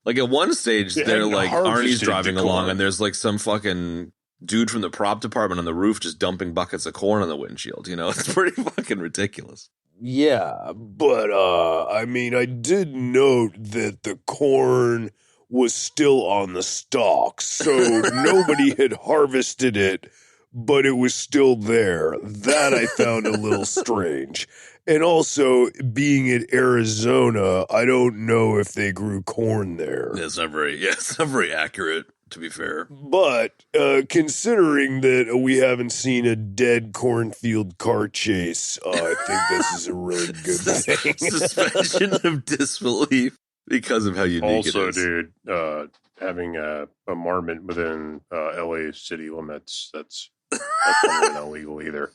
Like at one stage, they're like Arnie's driving along, and there's like some fucking dude from the prop department on the roof just dumping buckets of corn on the windshield. You know, it's pretty fucking ridiculous. Yeah, but I mean, I did note that the corn was still on the stalk, so nobody had harvested it, but it was still there. That I found a little strange. And also, being in Arizona, I don't know if they grew corn there. It's not very accurate, to be fair. But considering that we haven't seen a dead cornfield car chase, I think this is a really good thing. Suspension of disbelief because of how unique it is. Also, dude, having a marmot within LA city limits, that's not illegal either.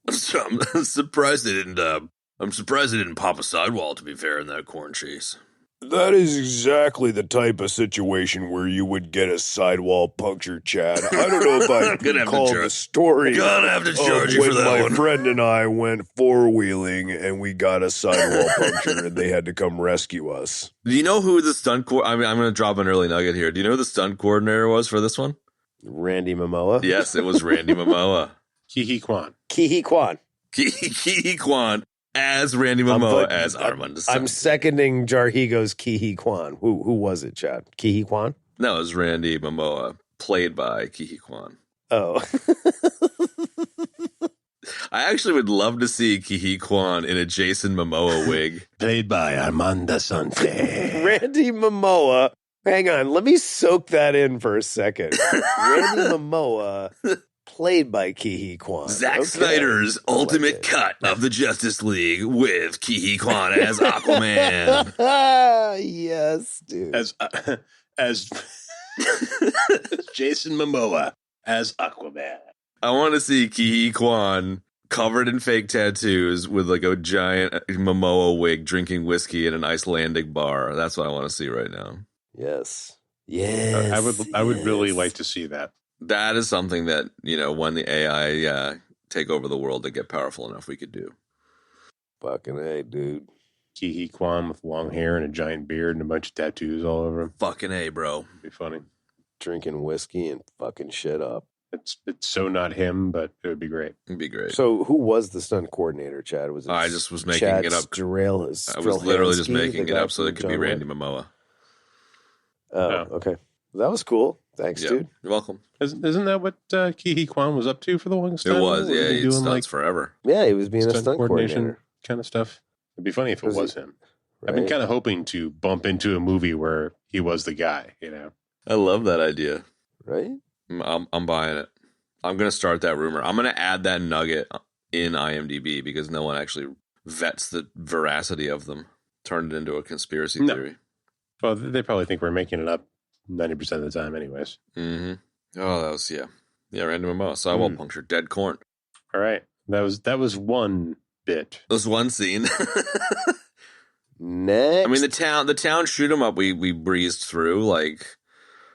I'm surprised they didn't. I'm surprised they didn't pop a sidewall. To be fair, in that corn chase, that is exactly the type of situation where you would get a sidewall puncture, Chad. I don't know if I can call the story. Gonna have to charge you for that one. one. My friend and I went four-wheeling and we got a sidewall puncture, and they had to come rescue us. Do you know who the stunt? I mean, I'm going to drop an early nugget here. Do you know who the stunt coordinator was for this one? Randy Mamoa. Yes, it was Randy Mamoa. Quan. Ki Quan as Randy Mamoa as Armand. I'm seconding Jarhigo's Ki Quan. Who was it, Chad? Ki Quan? No, it was Randy Mamoa played by Ke Huy Quan. Oh. I actually would love to see Ke Huy Quan in a Jason Momoa wig. Played by Armand Assante. Randy Mamoa. Hang on, let me soak that in for a second. Randy Mamoa, played by Ke Huy Quan. Zack Snyder's ultimate cut of the Justice League with Ke Huy Quan as Aquaman. Yes, dude. As Jason Momoa as Aquaman. I want to see Ke Huy Quan covered in fake tattoos with like a giant Momoa wig drinking whiskey in an Icelandic bar. That's what I want to see right now. Yes. Yes. I would really like to see that. That is something that, when the AI take over the world to get powerful enough, we could do. Fucking A, dude. Ke Huy Quan with long hair and a giant beard and a bunch of tattoos all over him. Fucking A, bro. It'd be funny. Drinking whiskey and fucking shit up. It's so not him, but it would be great. It'd be great. So who was the stunt coordinator, Chad? Was it I just was making Chad it up. Strelhansky, I was literally just making the it guy up so from it could be John Randy Wick? Momoa. Oh, okay. That was cool. Thanks, Yeah. dude. You're welcome. Isn't that what Ke Huy Quan was up to for the longest time? It was, Wasn't yeah. he He doing stunts like forever. Yeah, he was being a stunt stunt coordination coordinator. kind of stuff? It'd be funny if it was him. I've been Right? kind of hoping to bump into a movie where he was the guy, I love that idea. Right? I'm buying it. I'm going to start that rumor. I'm going to add that nugget in IMDb because no one actually vets the veracity of them. Turned it into a conspiracy theory. Well, they probably think we're making it up 90% of the time anyways. Mm-hmm. Oh, that was, yeah, Randy Momoa. Sidewall puncture, dead corn. All right. That was one bit. That was one scene. Next. I mean, the town shoot 'em up. We breezed through like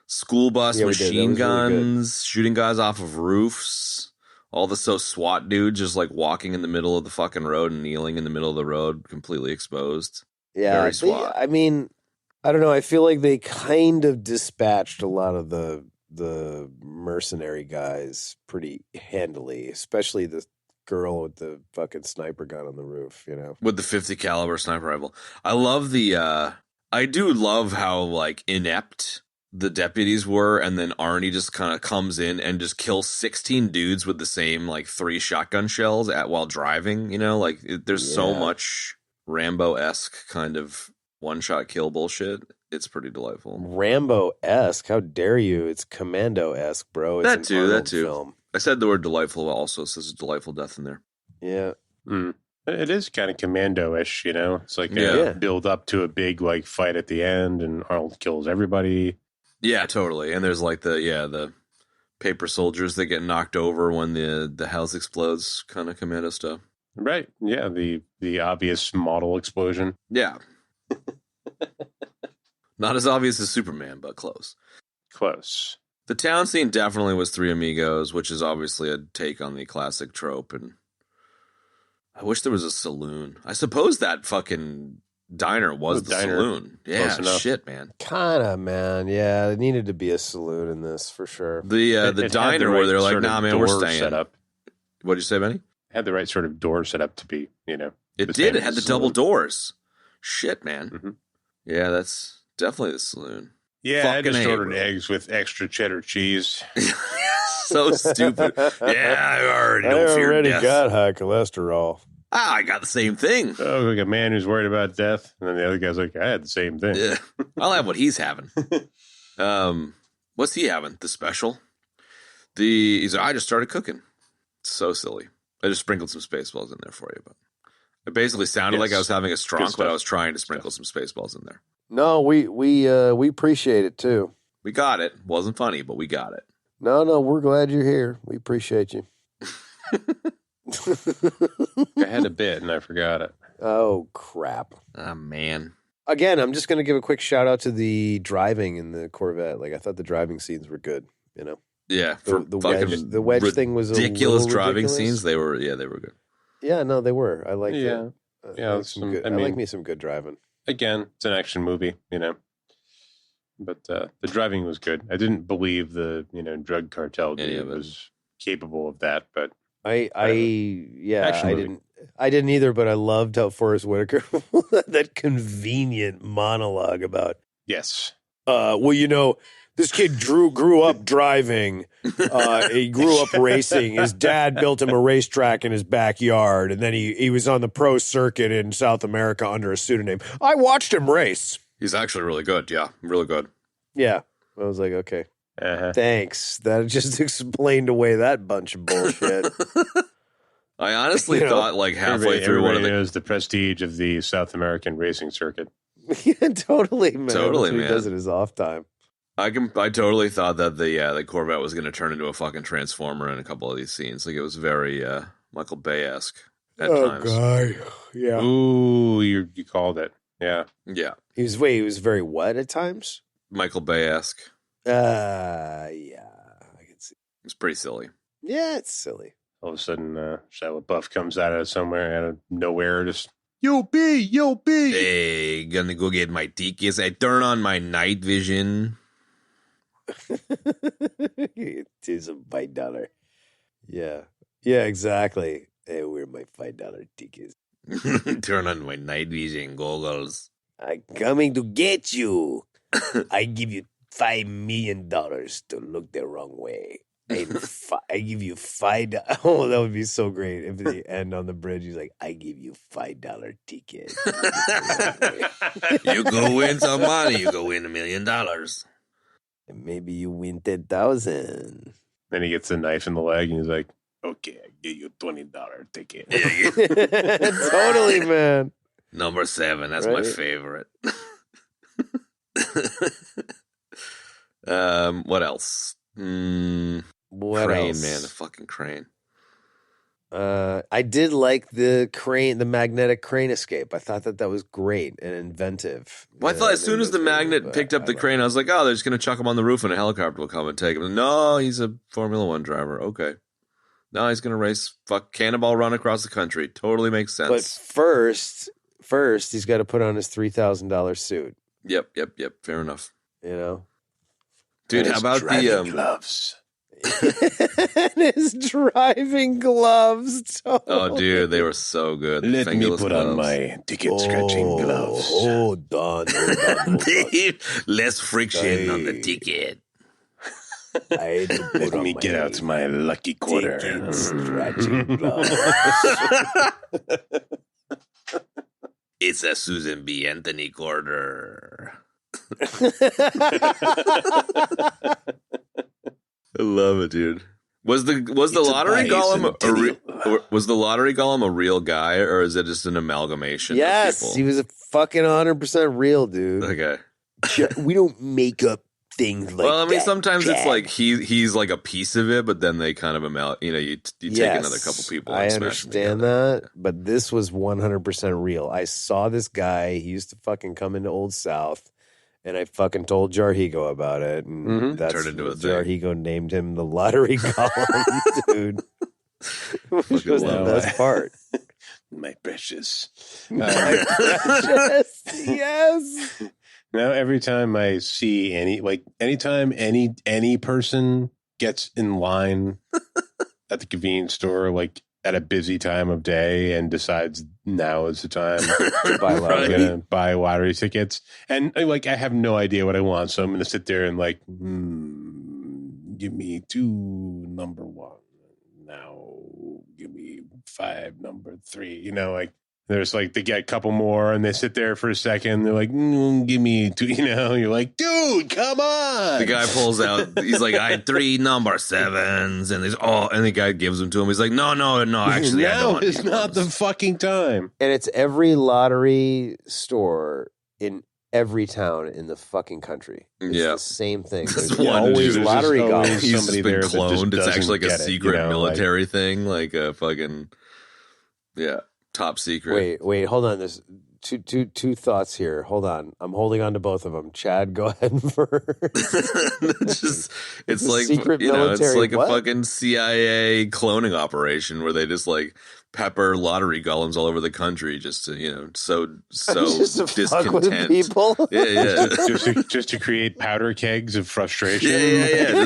school bus Yeah, we did. That machine was really good. guns, shooting guys off of roofs. All the SWAT dudes just like walking in the middle of the fucking road and kneeling in the middle of the road, completely exposed. Yeah, Very SWAT. I mean, I don't know. I feel like they kind of dispatched a lot of the mercenary guys pretty handily, especially the girl with the fucking sniper gun on the roof, With the 50 caliber sniper rifle. I love I do love how like inept the deputies were, and then Arnie just kind of comes in and just kills 16 dudes with the same like 3 shotgun shells while driving, there's so Yeah. much Rambo-esque kind of one-shot kill bullshit. It's pretty delightful. Rambo-esque. How dare you? It's Commando-esque, bro. It's That an too, Arnold that too. film. I said the word delightful also, so there's a delightful death in there. Yeah. It is kind of Commando-ish, It's like Yeah. a build up to a big like fight at the end, and Arnold kills everybody. Yeah, totally. And there's like the paper soldiers that get knocked over when the house explodes, kind of Commando stuff. Right. Yeah, the obvious model explosion. Yeah. Not as obvious as Superman, but close. Close. The town scene definitely was Three Amigos, which is obviously a take on the classic trope. And I wish there was a saloon. I suppose that fucking diner was the diner. saloon. Yeah, Close enough. shit, man. Kind of, man. Yeah, there needed to be a saloon in this for sure. The It had diner the where right they're like, sort of nah, man, we're door staying. set up. What'd you say, Benny? It had the right sort of door set up to be, It the did. same It had as the a double saloon. doors. Shit, man. Mhm. Yeah, that's definitely the saloon. Yeah, I Fucking just A, ordered bro. eggs with extra cheddar cheese. So stupid. Yeah, I already I don't fear already death. got high cholesterol. I got the same thing. Oh, like a man who's worried about death, and then the other guy's like, I had the same thing. Yeah. I'll have what he's having. What's he having? The special? He's like, I just started cooking. It's so silly. I just sprinkled some Spaceballs in there for you, but it basically sounded like I was having a Good strong, stuff. but I was trying to sprinkle some Spaceballs in there. No, we appreciate it too. We got it. Wasn't funny, but we got it. No, we're glad you're here. We appreciate you. I had a bit and I forgot it. Oh crap. Oh, man. Again, I'm just going to give a quick shout out to the driving in the Corvette. Like I thought the driving scenes were good, Yeah, for The fucking wedge thing was a ridiculous little driving ridiculous. scenes. They were good. Yeah, no, they were. I like Yeah. Yeah, I like some- good. I I like mean- me some good driving. Again, it's an action movie, But the driving was good. I didn't believe the, drug cartel Any dude of it. was capable of that, but I Action movie. I didn't either, but I loved how Forrest Whitaker that convenient monologue about yes. well, This kid grew up driving. He grew up racing. His dad built him a racetrack in his backyard, and then he was on the pro circuit in South America under a pseudonym. I watched him race. He's actually really good. Yeah, really good. Yeah. I was like, okay. Thanks. That just explained away that bunch of bullshit. I honestly thought like halfway through one of the prestige of the South American racing circuit. Yeah, totally, man. Totally, man. He does it his off time. I totally thought that the Corvette was going to turn into a fucking transformer in a couple of these scenes. Like it was very Michael Bay-esque at times. God. Yeah. Ooh, you called it. Yeah. Yeah. He was very what at times? Michael Bay-esque. Yeah, I can see. It's pretty silly. Yeah, it's silly. All of a sudden, Shia LaBeouf comes out of somewhere, out of nowhere, just, yo, B. Hey, gonna go get my tickets. I turn on my night vision. It is a $5. Yeah. Yeah, exactly. Hey, where are my $5 tickets? Turn on my night vision goggles. I'm coming to get you. I give you $5 million to look the wrong way. I give you $5. Oh, that would be so great if at the end on the bridge he's like, I give you $5 ticket. You go win some money. You go win $1 million. And maybe you win 10,000. Then he gets the knife in the leg and he's like, okay, I give you $20 ticket. Totally, man. Number 7. That's my favorite. What else? What crane, else? man, the fucking crane. I did like the magnetic crane escape. I thought that was great and inventive. Well, I thought as soon as the magnet picked up the crane, I was like, oh, they're just going to chuck him on the roof and a helicopter will come and take him. No, he's a Formula One driver. Okay. No, he's going to race, cannonball run across the country. Totally makes sense. But first, he's got to put on his $3,000 suit. Yep. Fair enough. You know? Dude, how about the gloves? And his driving gloves. Totally. Oh, dude, they were so good. Let me put on my ticket-scratching gloves. Hold on. Less friction on the ticket. Let me get out my lucky quarter. Ticket-scratching gloves. It's a Susan B. Anthony quarter. I love it, dude. Was the lottery golem a real guy, or is it just an amalgamation? Yes, of people? he was a fucking 100% real dude. Okay. We don't make up things like that. Well, I mean, sometimes Jack. it's like he's like a piece of it, but then they kind of you take another couple people. I and smash them understand together. that, but this was 100% real. I saw this guy. He used to fucking come into Old South. And I fucking told Jarhigo about it. And that's turned into a thing. Jarhigo named him the lottery column, dude. Which was the best part. My precious. My precious. Yes. Now every time I see anytime any person gets in line at the convenience store, like at a busy time of day, and decides now is the time to buy lottery, buy lottery tickets. And like, I have no idea what I want. So I'm going to sit there and like, give me 2 number 1. Now give me 5 number 3, like there's like, they get a couple more and they sit there for a second. They're like, give me 2, you're like, dude, come on. The guy pulls out, he's like, I had 3 number 7s, and and the guy gives them to him. He's like, no, actually, now is not the fucking time. And it's every lottery store in every town in the fucking country. It's the same thing. There's always lottery goblins. He's somebody been there that cloned. just It's actually like a doesn't get it, secret military thing, like a fucking top secret. Wait, hold on. There's two thoughts here. Hold on. I'm holding on to both of them. Chad, go ahead first. it's like secret it's military, like what? a fucking CIA cloning operation where they just like pepper lottery golems all over the country just to so just to discontent fuck with people. Yeah. just to create powder kegs of frustration. Yeah.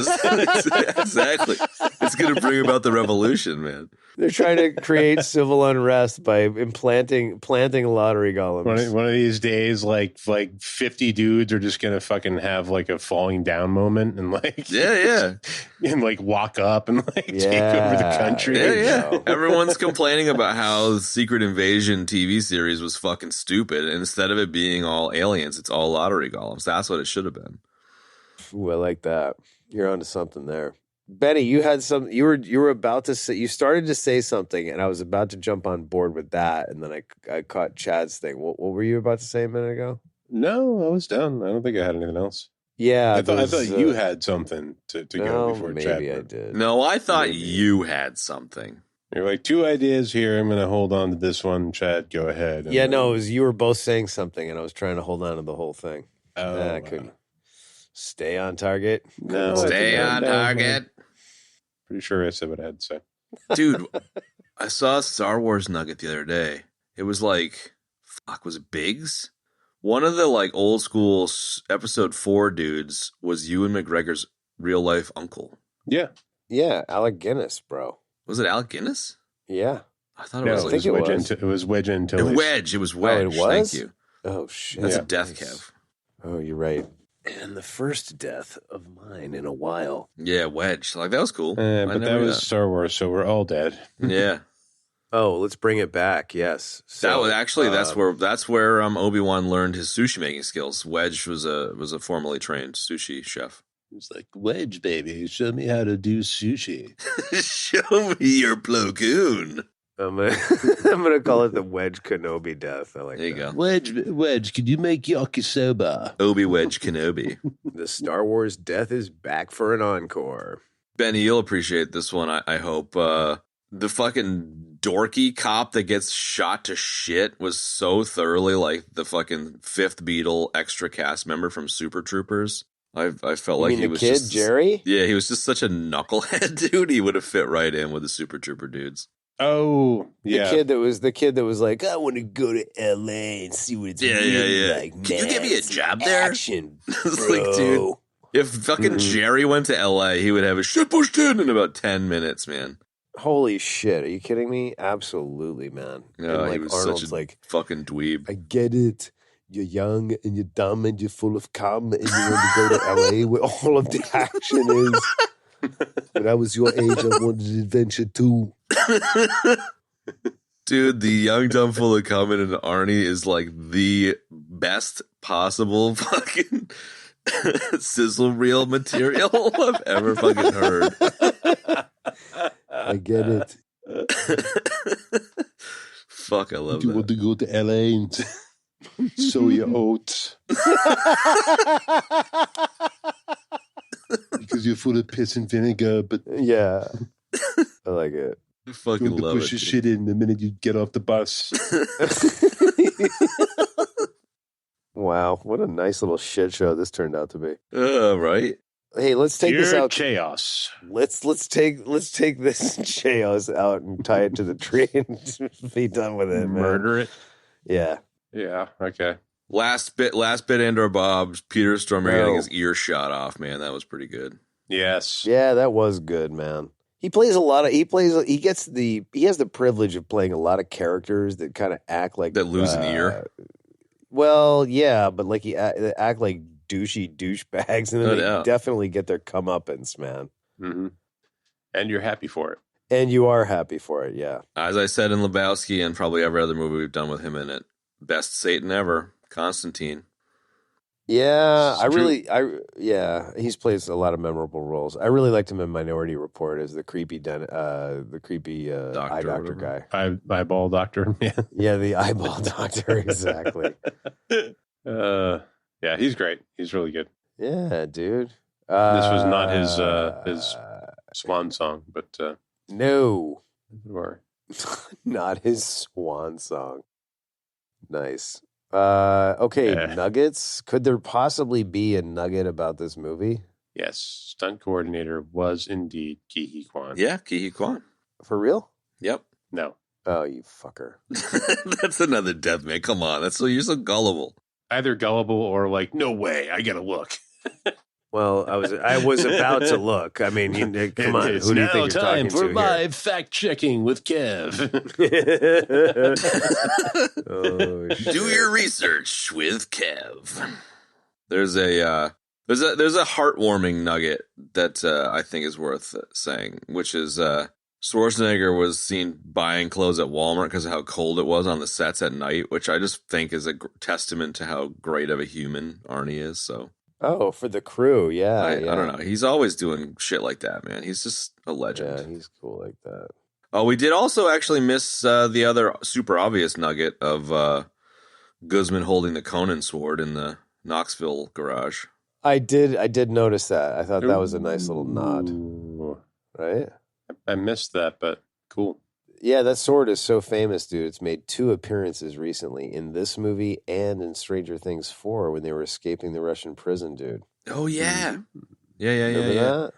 Exactly. It's gonna bring about the revolution, man. They're trying to create civil unrest by planting lottery golems. One of these days, like 50 dudes are just gonna fucking have like a falling down moment and like and like walk up and like take over the country. Yeah. Everyone's complaining about how the Secret Invasion TV series was fucking stupid. And instead of it being all aliens, it's all lottery golems. That's what it should have been. Ooh, I like that. You're onto something there. Benny, you had some. You were about to say. You started to say something, and I was about to jump on board with that, and then I caught Chad's thing. What were you about to say a minute ago? No, I was done. I don't think I had anything else. Yeah, I thought you had something to go before maybe Chad. Maybe I did. No, I thought you had something. You're like 2 ideas here. I'm going to hold on to this one. Chad, go ahead. Yeah, no, it was you were both saying something, and I was trying to hold on to the whole thing. Oh, I couldn't stay on target. No, stay on target. Pretty sure I said what I had to say. Dude, I saw a Star Wars nugget the other day. It was like, was it Biggs? One of the like old school episode 4 dudes was Ewan McGregor's real life uncle. Yeah. Yeah, Alec Guinness, bro. Was it Alec Guinness? Yeah. I thought it was like it was Wedge Antilles. Wedge. It was Wedge. Oh, it was? Thank you. Oh, shit. That's a death, Kev. Oh, you're right. And the first death of mine in a while. Yeah, Wedge. Like, that was cool. But that was Star Wars, so we're all dead. Yeah. Oh, let's bring it back. Yes. So, that was actually that's where Obi-Wan learned his sushi making skills. Wedge was a formally trained sushi chef. It's like, Wedge, baby, show me how to do sushi. Show me your Plo Koon. I'm gonna call it the Wedge Kenobi death. I like there you that. go. Wedge, could you make yakisoba? Obi Wedge Kenobi. The Star Wars death is back for an encore. Benny, you'll appreciate this one, I hope. The fucking dorky cop that gets shot to shit was so thoroughly like the fucking 5th Beatle extra cast member from Super Troopers. I felt like he was kid, just Jerry? Yeah, he was just such a knucklehead dude. He would have fit right in with the Super Trooper dudes. Oh, yeah. The kid that was like, I want to go to LA and see what it's really like. Can you give me a job there? Action, It's like, dude, if fucking Jerry went to LA, he would have his shit pushed in about 10 minutes, man. Holy shit. Are you kidding me? Absolutely, man. No, and he was Arnold's such a like, fucking dweeb. I get it. You're young and you're dumb and you're full of cum and you want to go to LA where all of the action is. When I was your age, I wanted adventure too. Dude, the young, dumb, full of cum and Arnie is like the best possible fucking sizzle reel material I've ever fucking heard. I get it. Fuck, I love Do you that. want to go to LA and sow your oats? Because you're full of piss and vinegar, but Yeah. I like it. I fucking you want to love push it. your shit in the minute you get off the bus. Wow, what a nice little shit show this turned out to be. Right? Hey, let's take this Pure out. chaos. Let's take this chaos out and tie it to the tree and be done with it, man. Murder it. Yeah. Yeah. Okay. Last bit, Andor Bob's Peter Stormare getting his ear shot off, man. That was pretty good. Yes. Yeah, that was good, man. He plays a lot of. He has the privilege of playing a lot of characters that kind of act like That lose an ear. Well, yeah, but like they act like douchebags, and then they definitely get their comeuppance, man. Mm-hmm. And you're happy for it. And you are happy for it, yeah. As I said in Lebowski and probably every other movie we've done with him in it, best Satan ever, Constantine. Yeah, he's plays a lot of memorable roles. I really liked him in Minority Report as the creepy eye doctor guy. Eyeball doctor. Yeah. Yeah, the eyeball doctor, exactly. Yeah, he's great. He's really good. Yeah, dude. This was not his swan song, but no, or not his swan song. Nice. Okay, Nuggets. Could there possibly be a nugget about this movie? Yes, stunt coordinator was indeed Ke Quan. Yeah, Ke Quan. For real? Yep. No. Oh, you fucker. That's another death, man. Come on. You're so gullible. Either gullible or like, no way, I gotta look. Well, I was about to look. I mean, come on. It's Who do you now think you're time talking for to live fact checking with Kev. Oh, shit. Do your research with Kev. There's a heartwarming nugget that I think is worth saying, which is Schwarzenegger was seen buying clothes at Walmart because of how cold it was on the sets at night, which I just think is a testament to how great of a human Arnie is. So. Oh, for the crew, yeah, I don't know. He's always doing shit like that, man. He's just a legend. Yeah, he's cool like that. Oh, we did also actually miss the other super obvious nugget of Guzman holding the Conan sword in the Knoxville garage. I did notice that. I thought that was a nice little nod. Right? I missed that, but cool. Yeah, that sword is so famous, dude. It's made 2 appearances recently in this movie and in Stranger Things 4 when they were escaping the Russian prison, dude. Oh, yeah. Yeah. Remember that?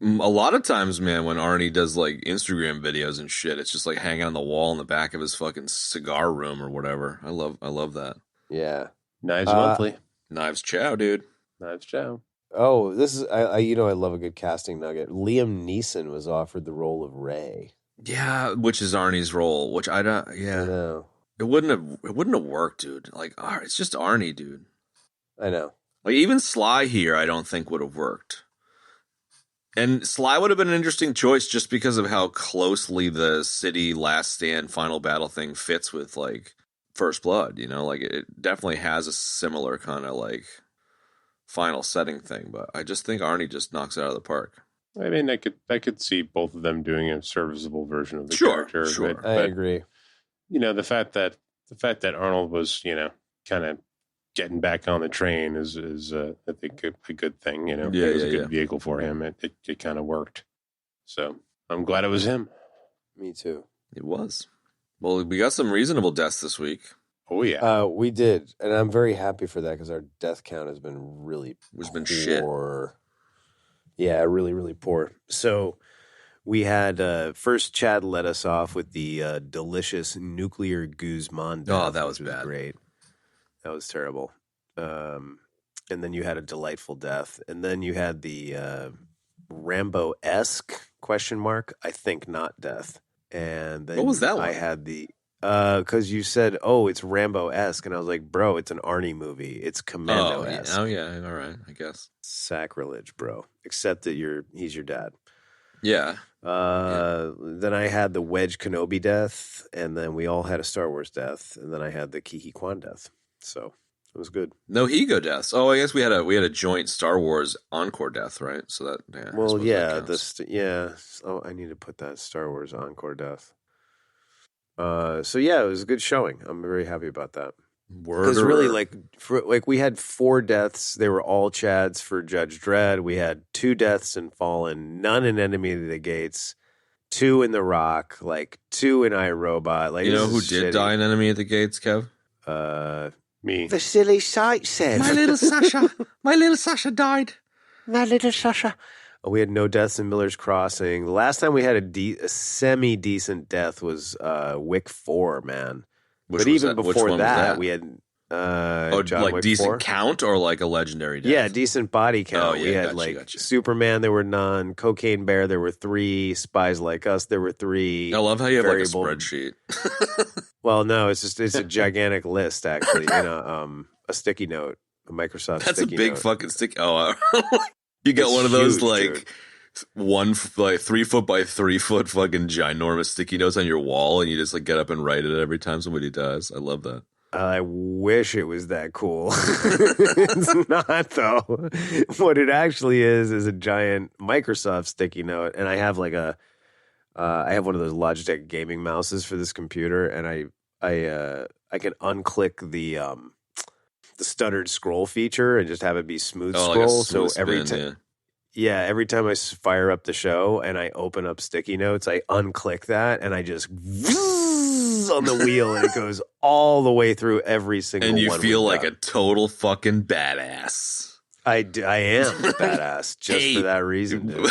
A lot of times, man, when Arnie does like Instagram videos and shit, it's just like hanging on the wall in the back of his fucking cigar room or whatever. I love that. Yeah. Knives Monthly. Knives chow, dude. Knives chow. Oh, this is I love a good casting nugget. Liam Neeson was offered the role of Ray. Yeah, which is Arnie's role, which I don't. Yeah, I know. It wouldn't have worked, dude. Like, it's just Arnie, dude. I know. Like, even Sly here, I don't think would have worked. And Sly would have been an interesting choice just because of how closely the City Last Stand Final Battle thing fits with like First Blood. You know, like it definitely has a similar kind of like final setting thing. But I just think Arnie just knocks it out of the park. I mean, I could see both of them doing a serviceable version of the Sure. character. I agree. You know, the fact that Arnold was, you know, kind of getting back on the train is I think a good thing. You know, it was a good vehicle for him. It kind of worked. So I'm glad it was him. Me too. It was. Well, we got some reasonable deaths this week. Oh yeah, we did, and I'm very happy for that because our death count has been really been shit. Yeah, really, really poor. So we had first Chad let us off with the delicious nuclear Guzman death. Oh, that was bad. Great. That was terrible. And then you had a delightful death. And then you had the Rambo-esque ? I think not death. And then what was that one? I had the because you said, "Oh, it's Rambo-esque," and I was like, "Bro, it's an Arnie movie. It's Commando-esque." Oh yeah, all right, I guess. Sacrilege, bro. Except that he's your dad. Yeah. Then I had the Wedge Kenobi death, and then we all had a Star Wars death, and then I had the Ki-Ki Kwan death. So it was good. No Higo deaths. Oh, I guess we had a joint Star Wars encore death, right? So that Oh, I need to put that Star Wars encore death. So yeah, it was a good showing. I'm very happy about that. Because really, we had 4 deaths. They were all Chads for Judge Dredd. We had 2 deaths in Fallen, none in Enemy of the Gates, 2 in The Rock, 2 in iRobot. Like, you know who did die in Enemy of the Gates, Kev? Me. The silly sight said. My little Sasha died. My little Sasha. We had no deaths in Miller's Crossing. The last time we had a semi-decent death was Wick 4, man. But even before that, we had John Wick decent 4. count or like a legendary death? Yeah, decent body count. Oh, yeah, we had gotcha. Superman, there were none. Cocaine Bear, there were 3. Spies Like Us, there were 3. I love how you have like a spreadsheet. Well, no, it's a gigantic list, actually. A sticky note, a Microsoft That's sticky a big note. fucking sticky. Oh, you got one of those huge, 3 foot by 3 foot fucking ginormous sticky notes on your wall, and you just get up and write it every time somebody dies. I love that. I wish it was that cool. It's not, though. What it actually is a giant Microsoft sticky note, and I have I have one of those Logitech gaming mouses for this computer, and I can unclick the stuttered scroll feature and just have it be smooth scroll. So every time. Yeah, every time I fire up the show and I open up sticky notes, I unclick that and I just on the wheel and it goes all the way through every single one. And you feel like a total fucking badass. I am badass just for that reason, dude.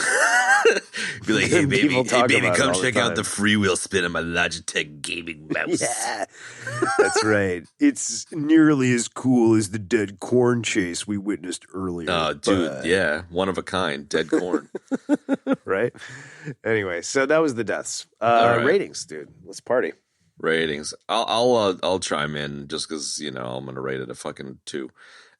Be like, hey baby, People talk about it come all the check out time. the freewheel spin of my Logitech gaming mouse. Yeah, that's right. It's nearly as cool as the dead corn chase we witnessed earlier. Oh, dude, yeah, one of a kind, dead corn. Right? Anyway, so that was the deaths. right. Ratings, dude. Let's party. Ratings. I'll chime in just because I'm gonna rate it a fucking 2.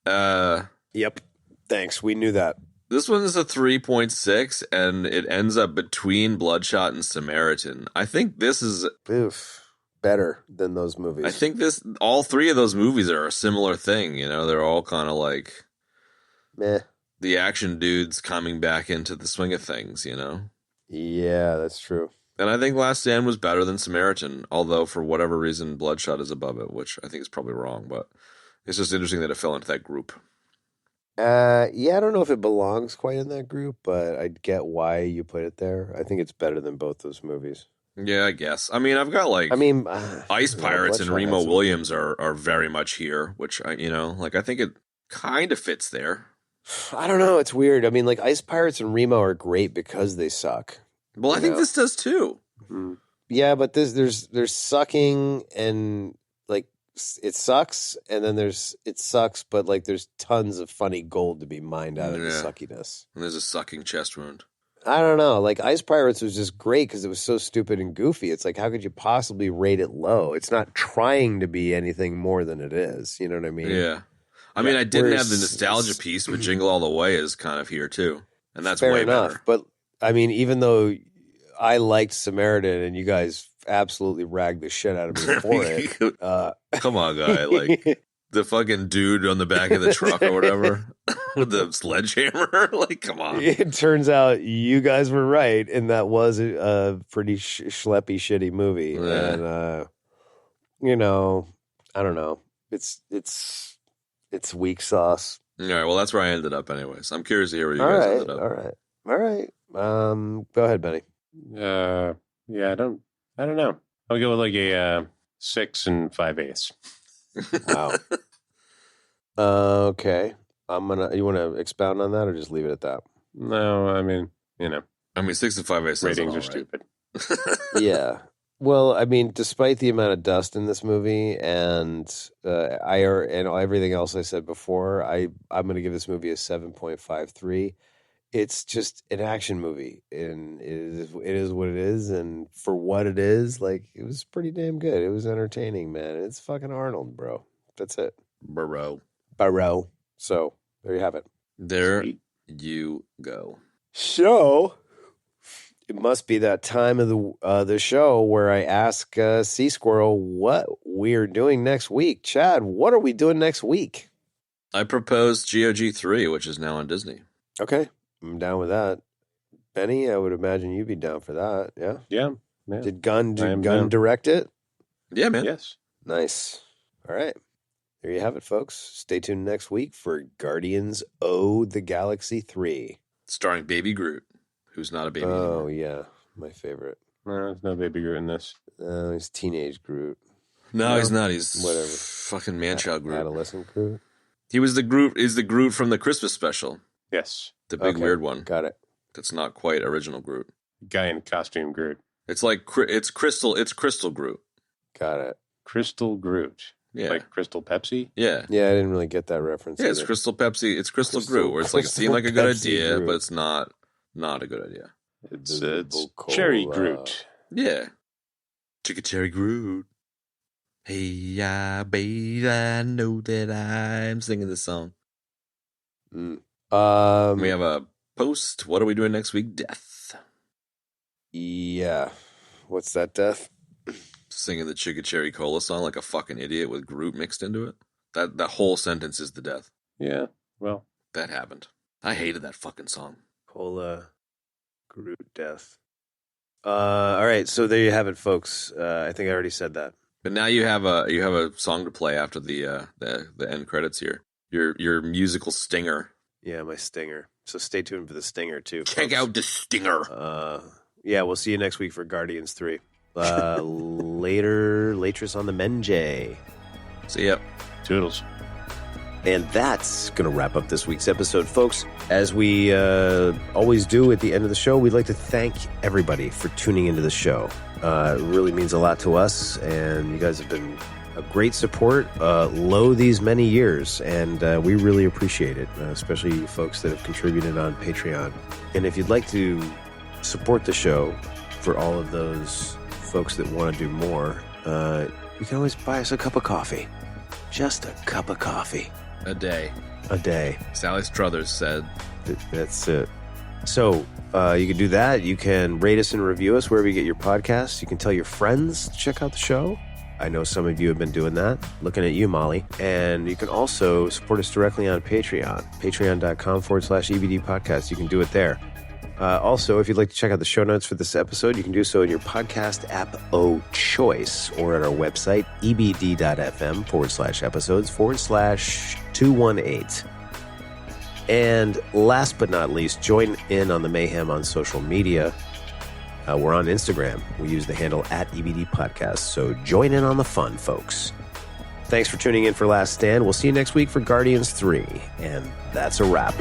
Yep. Thanks. We knew that. This one is a 3.6, and it ends up between Bloodshot and Samaritan. I think this is better than those movies. I think all three of those movies are a similar thing. They're all kind of like meh. The action dudes coming back into the swing of things. Yeah, that's true. And I think Last Stand was better than Samaritan, although for whatever reason Bloodshot is above it, which I think is probably wrong. But it's just interesting that it fell into that group. Yeah, I don't know if it belongs quite in that group, but I get why you put it there. I think it's better than both those movies. Yeah, I guess. I mean, I've got Ice Pirates and Remo Williams are very much here, which I think it kind of fits there. I don't know. It's weird. I mean, like Ice Pirates and Remo are great because they suck. Well, I think this does too. Yeah, but there's sucking and like it sucks, and then it sucks, but like there's tons of funny gold to be mined out of the suckiness. And there's a sucking chest wound. I don't know. Like Ice Pirates was just great because it was so stupid and goofy. It's like, how could you possibly rate it low? It's not trying to be anything more than it is. You know what I mean? Yeah. I mean, I didn't have the nostalgia piece, but Jingle All the Way is kind of here too, and that's fair way enough. better. But I mean, even though I liked Samaritan and you guys absolutely ragged the shit out of me for it, come on, guy, like the fucking dude on the back of the truck or whatever with the sledgehammer, like, come on. It turns out you guys were right, and that was a pretty schleppy, shitty movie. Yeah. And I don't know. It's weak sauce. All right, well, that's where I ended up, anyways. I'm curious to hear where you guys ended up. All right. Go ahead, Benny. Yeah, I don't know. I'll go with like a 6 5/8. Wow. Okay. You want to expound on that or just leave it at that? No, I mean, 6 5/8 ratings are stupid. Yeah. Well, I mean, despite the amount of dust in this movie and and everything else I said before, I'm going to give this movie a 7.53. It's just an action movie, and it is what it is, and for what it is, like, it was pretty damn good. It was entertaining, man. It's fucking Arnold, bro. That's it. Burrow. So, there you have it. There you go. So, it must be that time of the show where I ask Sea Squirrel what we're doing next week. Chad, what are we doing next week? I proposed GOG 3, which is now on Disney. Okay. I'm down with that. Benny, I would imagine you'd be down for that. Yeah. Yeah. Did Gunn direct it? Yeah, man. Yes. Nice. All right. There you have it, folks. Stay tuned next week for Guardians of the Galaxy 3. Starring Baby Groot, who's not a baby anymore. Oh, yeah. My favorite. No, there's no Baby Groot in this. He's teenage Groot. No, he's not. He's whatever. Fucking man-child Groot. Adolescent Groot. He was the Groot. Is the Groot from the Christmas special? Yes. The big weird one. Got it. That's not quite original Groot. Guy in costume Groot. It's like it's Crystal Groot. Got it. Crystal Groot. Yeah. Like Crystal Pepsi? Yeah. Yeah, I didn't really get that reference. Yeah, it's Crystal Pepsi. It's Crystal Groot, where it's like it seemed like a good idea, but it's not a good idea. It's Cherry Groot. Yeah. Chicken Cherry Groot. Hey, yeah, baby, I know that I'm singing this song. We have a post. What are we doing next week? Death. Yeah. What's that, Death? Singing the Chicken Cherry Cola song like a fucking idiot with Groot mixed into it. That whole sentence is the death. Yeah, well. That happened. I hated that fucking song. Cola, Groot, Death. All right, so there you have it, folks. I think I already said that. But now you have a song to play after the end credits here. Your musical stinger. Yeah, my stinger. So stay tuned for the stinger too. Check out the stinger. Yeah, we'll see you next week for Guardians 3. Laters on the Menjay. See ya. Toodles. And that's going to wrap up this week's episode, folks. As we always do at the end of the show, we'd like to thank everybody for tuning into the show. It really means a lot to us, and you guys have been a great support low these many years, and we really appreciate it, especially you folks that have contributed on Patreon. And if you'd like to support the show for all of those folks that want to do more, you can always buy us a cup of coffee. Just a cup of coffee. A day. A day. Sally Struthers said. That's it. So you can do that. You can rate us and review us wherever you get your podcasts. You can tell your friends to check out the show. I know some of you have been doing that. Looking at you, Molly. And you can also support us directly on Patreon. Patreon.com/EBD podcast. You can do it there. Also, if you'd like to check out the show notes for this episode, you can do so in your podcast app of choice or at our website, ebd.fm/episodes/218. And last but not least, join in on the mayhem on social media. We're on Instagram. We use the handle @EBD Podcast. So join in on the fun, folks. Thanks for tuning in for Last Stand. We'll see you next week for Guardians 3. And that's a wrap.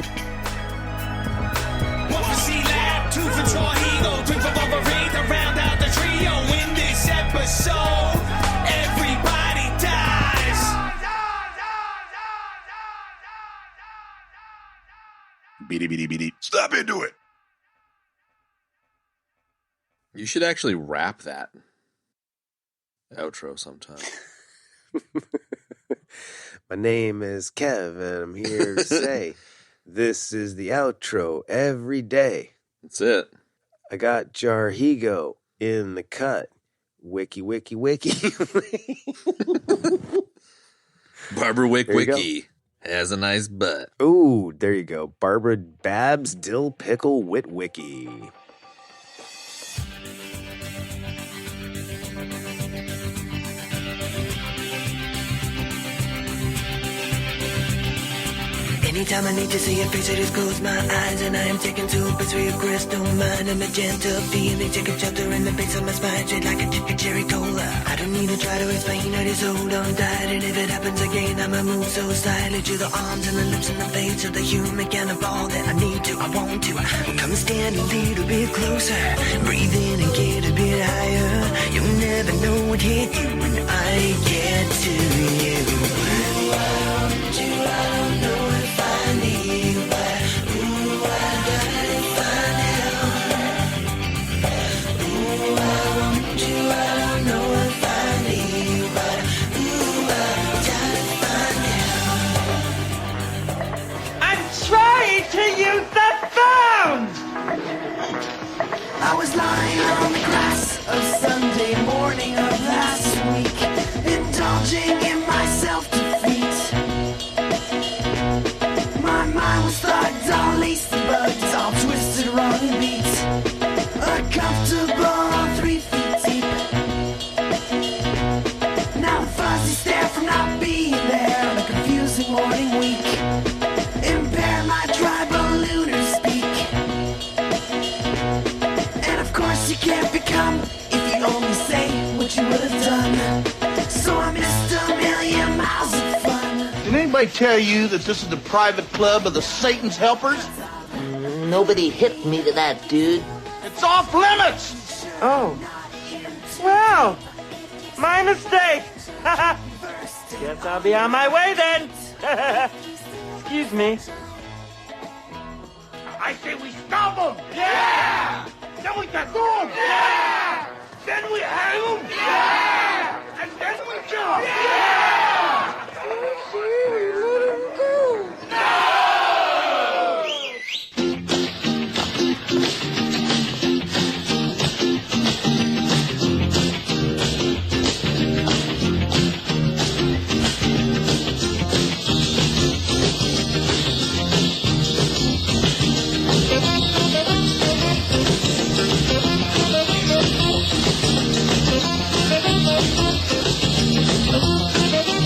Everybody dies. Beady. Stop into it. You should actually rap that outro sometime. My name is Kev, and I'm here to say this is the outro every day. That's it. I got Jarhigo in the cut. Wiki. Barbara Wiki has a nice butt. Ooh, there you go. Barbara Babs Dill Pickle Witwicky. Anytime I need to see your face, I just close my eyes and I am taken to a place where your crystal mind and magenta feeling take a shelter in the base of my spine, straight like a chicken cherry cola. I don't need to try to explain, I just hold on tight, and if it happens again, I'ma move so silently to the arms and the lips and the face of the human cannibal that I need to, I want to. Come stand a little bit closer, breathe in and get a bit higher. You'll never know what hit you when I get to you. I don't know. To use the phone! I was lying on the grass of Sunday morning of last week, indulging in my self-defeat. My mind was thugged, all laced and bugged, all twisted, wrong and beat. Uncomfortable, 3 feet deep. Now the fuzzy stare from not being there on a confusing morning week. Impair my tribal lunar speak. And of course you can't become if you only say what you would have done. So I missed a million miles of fun. Did anybody tell you that this is the private club of the Satan's helpers? Nobody hit me to that, dude. It's off limits! Oh. Well, my mistake. Guess I'll be on my way then. Excuse me. I say we stop them! Yeah! Then we tattoo them! Yeah! Then we hang them! Yeah! And then we kill them! Yeah! Let him go. No! Thank you.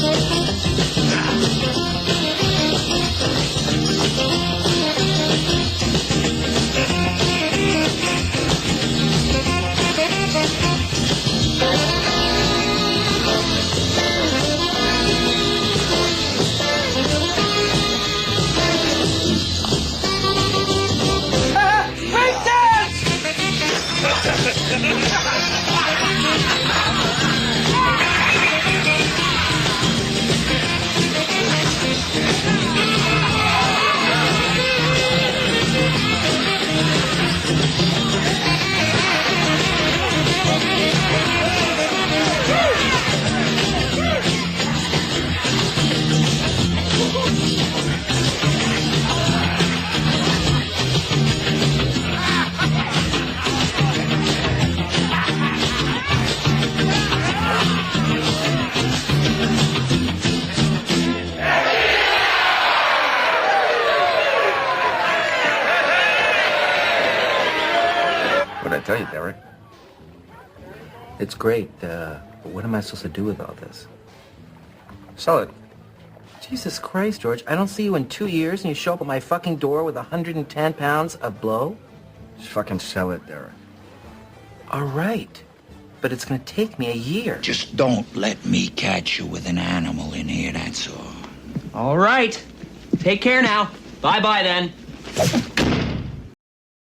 tell you, Derek. It's great, but what am I supposed to do with all this? Sell it. Jesus Christ, George. I don't see you in 2 years and you show up at my fucking door with 110 pounds of blow? Just fucking sell it, Derek. All right. But it's gonna take me a year. Just don't let me catch you with an animal in here, that's all. All right. Take care now. Bye-bye then.